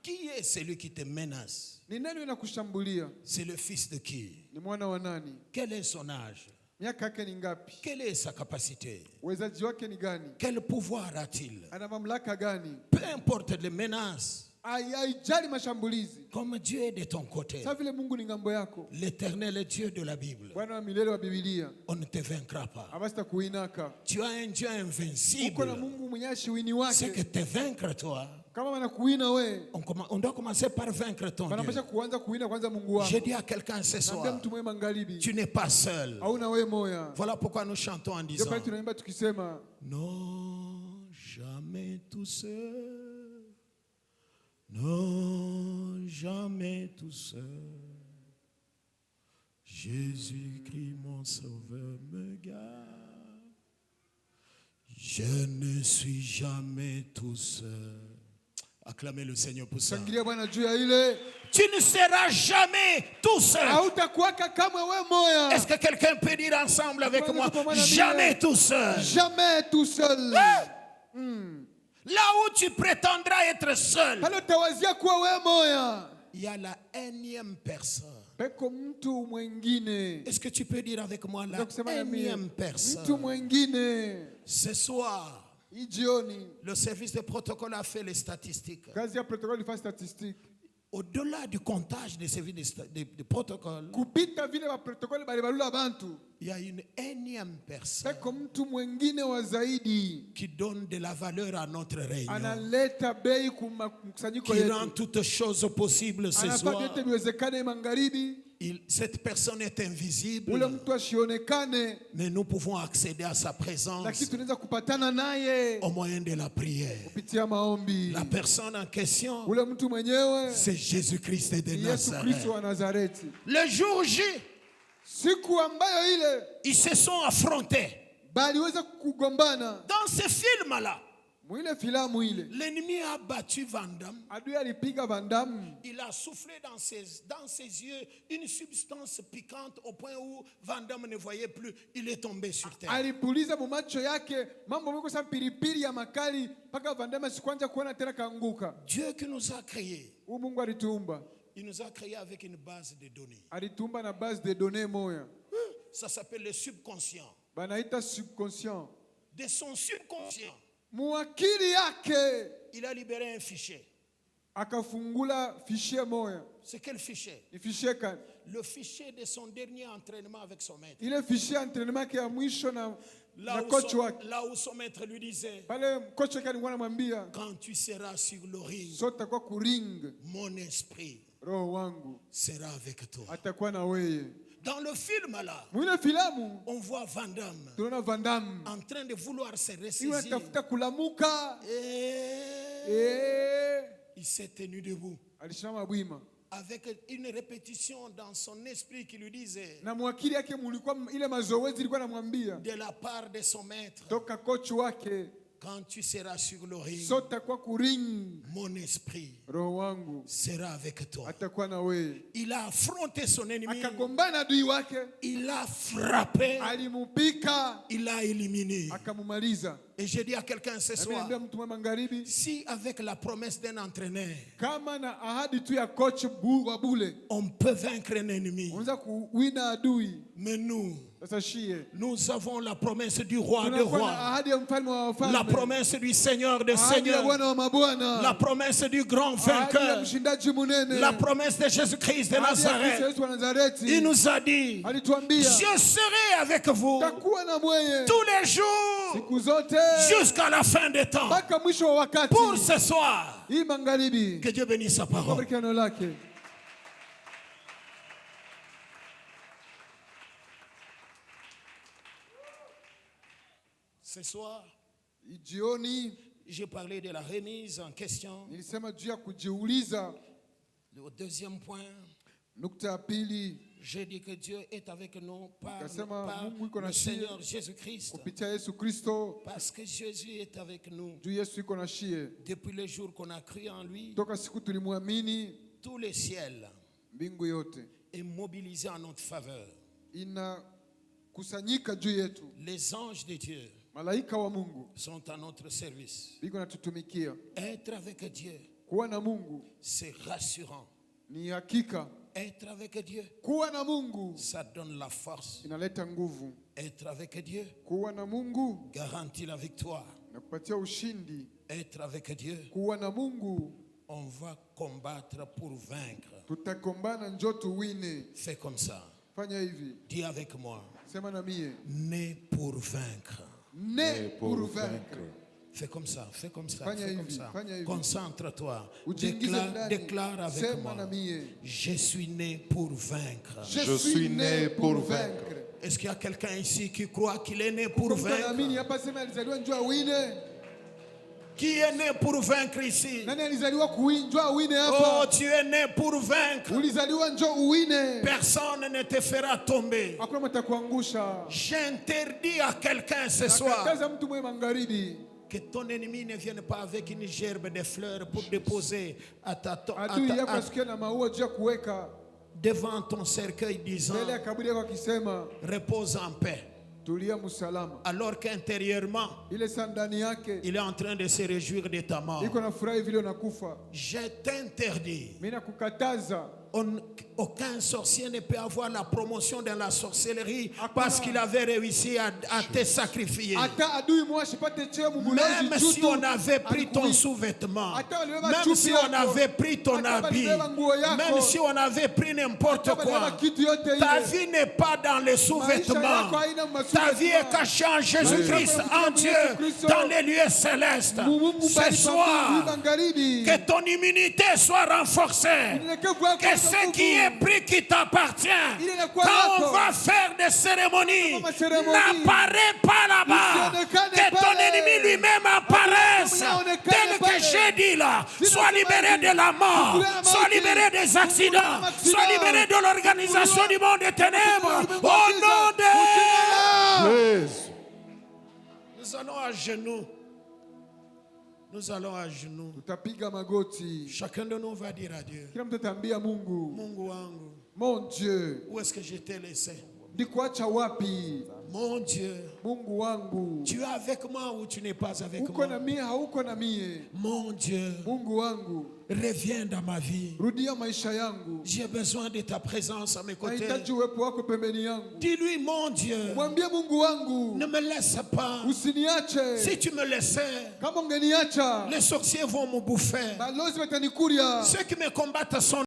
D: Qui est celui qui te menace?
E: Ni nani anakushambulia?
D: C'est le fils de qui?
E: Ni mwana wa nani?
D: Quel est son âge?
E: Miaka yake ni ngapi?
D: Quelle est sa capacité?
E: Uwezaji wake ni gani?
D: Quel pouvoir a-t-il?
E: Ana mamlaka gani?
D: Peu importe les menaces,
E: Haijali mashambulizi,
D: comme Dieu est de ton côté,
E: sawa vile Mungu ni ngambo yako,
D: l'Éternel Dieu de la Bible,
E: Bwana wa milele wa Biblia,
D: on ne te vaincra pas.
E: abasta kuinaka.
D: Tu as un Dieu
E: Uko na
D: invincible.
E: Mungu mwenye ashiwini
D: C'est que
E: wake.
D: te vaincre toi,
E: Kama wanakuwina we,
D: on doit commencer par vaincre ton Dieu.
E: wanapasha kuanza kuwina kwanza Mungu
D: Je
E: wako.
D: dis à quelqu'un ce
E: Naambia
D: soir,
E: mtu mwema magharibi,
D: tu n'es pas seul.
E: hauna we moya.
D: Voilà pourquoi nous chantons en
E: Ndio
D: disant,
E: pale tunaimba tukisema,
D: non, jamais tout seul. Non, jamais tout seul. Jésus-Christ, mon sauveur, me garde. Je ne suis jamais tout seul. Acclamez le Seigneur pour ça.
E: shangilia Bwana juu ya ile.
D: Tu ne seras jamais tout seul.
E: Hautakuwaka kamwe we moya.
D: Est-ce que quelqu'un peut dire ensemble avec moi, jamais tout seul?
E: Jamais tout seul.
D: Là où tu prétendras être seul,
E: Pale utawazia kuwa we moya.
D: il y a la énième personne.
E: Peko mtu mwingine.
D: Est-ce que tu peux dire avec moi la
E: Ndio kusema na mimi.
D: énième
E: Mtu
D: personne?
E: mwingine.
D: Ce soir,
E: Hii jioni
D: le service de protocole a fait les statistiques.
E: kazi ya protokoli ifanye statistique.
D: Au-delà du comptage des services de protocole,
E: Kupita vile wa protokoli balibalula bantu.
D: il y a une énième personne
E: Peko mtu mwingine wa zaidi.
D: qui donne de la valeur à notre réunion,
E: Analeta bei kumkusanyiko
D: qui rend
E: yetu.
D: toutes choses possibles ce
E: Anafanya
D: soir.
E: yote viwezekane magharibi.
D: Cette personne est invisible,
E: Ule mtu asionekane.
D: mais nous pouvons accéder à sa
E: Lakini
D: présence
E: tunaweza kupatana naye
D: au moyen de la prière.
E: kupitia maombi.
D: La personne en question,
E: Ule mtu mwenyewe
D: c'est Jésus-Christ de
E: ni Yesu
D: Nazareth.
E: Kristo wa Nazareti.
D: Le jour J,
E: Siku ambayo ile
D: ils se sont affrontés.
E: baliweza kugombana
D: Dans ce film-là,
E: mwile filamu ile,
D: l'ennemi a battu Van Damme.
E: adui alipiga Van Damme,
D: Il a soufflé dans ses yeux une substance piquante au point où Van Damme ne voyait plus. Il est tombé sur terre.
E: alipuliza mumacho yake mambo mengi sana, pilipili ya makali mpaka Van Damme sikwanja kuona tena, kaanguka.
D: Dieu qui nous a créés,
E: Huyu Mungu alituumba,
D: il nous a créés avec une base de données.
E: alituumba na base de données moya,
D: Ça s'appelle le subconscient.
E: banaita subconscient.
D: De son subconscient,
E: Muakili yake
D: il a libéré un fichier.
E: akafungula fichier moya.
D: C'est quel fichier?
E: Ni fichier kani?
D: Le fichier de son dernier entraînement avec son maître.
E: Ile fichier entraînement yake ya mwisho na
D: Là
E: coach wake.
D: où son maître lui disait,
E: Pale coach wake alikuwa anamwambia,
D: quand tu seras sur le ring,
E: sote takuwa kuring,
D: mon esprit
E: roho wangu
D: sera avec toi.
E: atakuwa na wewe.
D: Dans le film là,
E: Mwile filamu
D: on voit Van Damme
E: tunaona Van Damme
D: en train de vouloir se
E: iwe
D: ressaisir.
E: tafuta kulamuka.
D: Il s'est tenu debout
E: Alishama bwima.
D: avec une répétition dans son esprit qui lui disait
E: Na mwakili yake mulikuwa ile mazoezi ilikuwa namwambia
D: de la part de son maître,
E: toka coach wake,
D: quand tu seras sur le ring,
E: sota kwa kuring,
D: mon esprit
E: roho wangu
D: sera avec toi.
E: atakuwa na wewe.
D: Il a affronté son ennemi,
E: Akagombana adui wake,
D: il a frappé,
E: alimupika,
D: il a éliminé.
E: akamumaliza.
D: Et je dis à quelqu'un ce soir,
E: Ameniambia mtu mwa magharibi,
D: si avec la promesse d'un entraîneur,
E: kama na ahadi tu ya coach wa bule
D: on peut vaincre un ennemi,
E: unaweza kuwina adui.
D: mais nous,
E: Sasa shie
D: nous avons la promesse du roi des
E: tunakuwa na
D: rois,
E: ahadi ya mfalme wa wafalme,
D: la promesse du Seigneur des
E: ahadi ya
D: seigneurs,
E: Bwana wa mabwana,
D: la promesse du grand
E: ahadi ya
D: vainqueur,
E: mshindaji munene,
D: la promesse de Jésus-Christ de
E: ahadi ya Kristo
D: Nazareth.
E: Yesu wa Nazareti.
D: Il nous a dit,
E: Alituambia
D: je serai avec vous
E: takuwa na mweye
D: tous les jours
E: siku zote
D: jusqu'à la fin des temps.
E: mpaka mwisho wa wakati.
D: Pour ce soir,
E: Hii magharibi
D: que Dieu bénisse sa parole.
E: bariki neno lake.
D: Ce soir,
E: Jioni
D: j'ai parlé de la remise en question.
E: nilisema juu ya kujiuliza.
D: Le deuxième point,
E: Nukta ya pili,
D: j'ai dit que Dieu est avec nous par
E: Kasema Mungu iko na
D: le
E: shie
D: Seigneur Jésus-Christ.
E: kupitia Yesu Kristo.
D: Parce que Jésus est avec nous.
E: Juu Yesu iko na shie
D: Depuis le jour qu'on a cru en lui,
E: toka siku tulimwamini,
D: tout le ciel
E: mbingu yote
D: est mobilisé en notre faveur.
E: inakusanyika juu yetu.
D: Les anges de Dieu
E: Malaika wa Mungu
D: sont à notre service.
E: biko natutumikia.
D: Être avec Dieu,
E: Kuwa na Mungu
D: c'est rassurant.
E: ni hakika.
D: Être avec Dieu,
E: Kuwa na Mungu
D: ça donne la force.
E: inaleta nguvu.
D: Être avec Dieu
E: Kuwa na Mungu
D: garantit la victoire.
E: na kupatia ushindi.
D: Être avec Dieu,
E: Kuwa na Mungu
D: on va combattre pour vaincre.
E: tutakombana njo tuwine.
D: Fais comme ça.
E: Fanya hivi,
D: Dis avec moi.
E: sema na mie,
D: Né pour vaincre.
E: ne pour vaincre.
D: Fais comme ça, fais comme ça,
E: Fanya
D: fais comme
E: hivi,
D: ça.
E: fanya hivi.
D: Concentre-toi.
E: Ujiingize ndani.
D: Déclare avec
E: Sema na
D: moi.
E: mie,
D: Je suis né pour vaincre.
E: je suis né pour vaincre.
D: Est-ce qu'il y a quelqu'un ici qui croit qu'il est né pour
E: Mtu anaamini
D: vaincre?
E: hapa, sema alizaliwa njoo awine.
D: Qui est né pour vaincre ici?
E: Nani alizaliwa njoo awine
D: Oh,
E: hapa?
D: tu es né pour vaincre.
E: Ulizaliwa njoo uwine.
D: Personne ne te fera tomber.
E: Hakuna mtu atakuangusha.
D: J'interdis à quelqu'un ce soir
E: Nakataza mtu mwe magharibi,
D: que ton ennemi ne vienne pas avec une gerbe de fleurs pour déposer
E: adui yako asikie na maua juu ya kuweka
D: devant ton cercueil disant
E: mbele ya kaburi yako akisema
D: repose en paix.
E: tulia msalama,
D: Alors qu'intérieurement,
E: ile saa ndani yake
D: il est en train de se réjouir de ta mort.
E: iko na furahi vile unakufa.
D: Je t'interdis.
E: Mimi nakukataza,
D: Aucun sorcier ne peut avoir la promotion dans la sorcellerie parce qu'il avait réussi à te sacrifier.
E: hata adui mwashi pate cheo mubulaji
D: Même si on avait pris ton sous-vêtement, même si on avait pris ton habit, même si on avait pris n'importe quoi, ta vie n'est pas dans les sous-vêtements. Ta vie est cachée en Jésus-Christ, en Dieu, dans les lieux célestes. Ce soir, que ton immunité soit renforcée. Que ce qui est pris qui t'appartient, quand on va faire des cérémonies, n'apparaît pas là-bas. Que ton ennemi lui-même apparaisse. Tel que j'ai dit là, sois libéré de la mort, sois libéré des accidents, sois libéré de l'organisation du monde des ténèbres. Au nom de Jésus. Nous allons à genoux. Nous allons à genoux.
E: tutapiga magoti.
D: Chacun de nous va dire à Dieu,
E: Kila mtu ataambia Mungu,
D: Mungu wangu,
E: mon Dieu,
D: où est-ce que je t'ai laissé?
E: ndikuacha wapi?
D: Mon Dieu,
E: Mungu wangu,
D: tu es avec moi ou tu n'es pas avec
E: uko
D: moi?
E: na mie hauko na mie?
D: Mon Dieu,
E: Mungu wangu,
D: reviens dans ma vie.
E: rudia maisha yangu.
D: J'ai besoin de ta présence à mes côtés.
E: Nahitaji uwepo wako pembeni yangu.
D: Dis-lui, mon Dieu,
E: Mwambie Mungu wangu,
D: ne me laisse pas.
E: usiniache.
D: Si tu me laissais,
E: Kama ungeniacha,
D: les sorciers vont me bouffer.
E: balozi watanikulia.
D: Ceux qui me combattent sont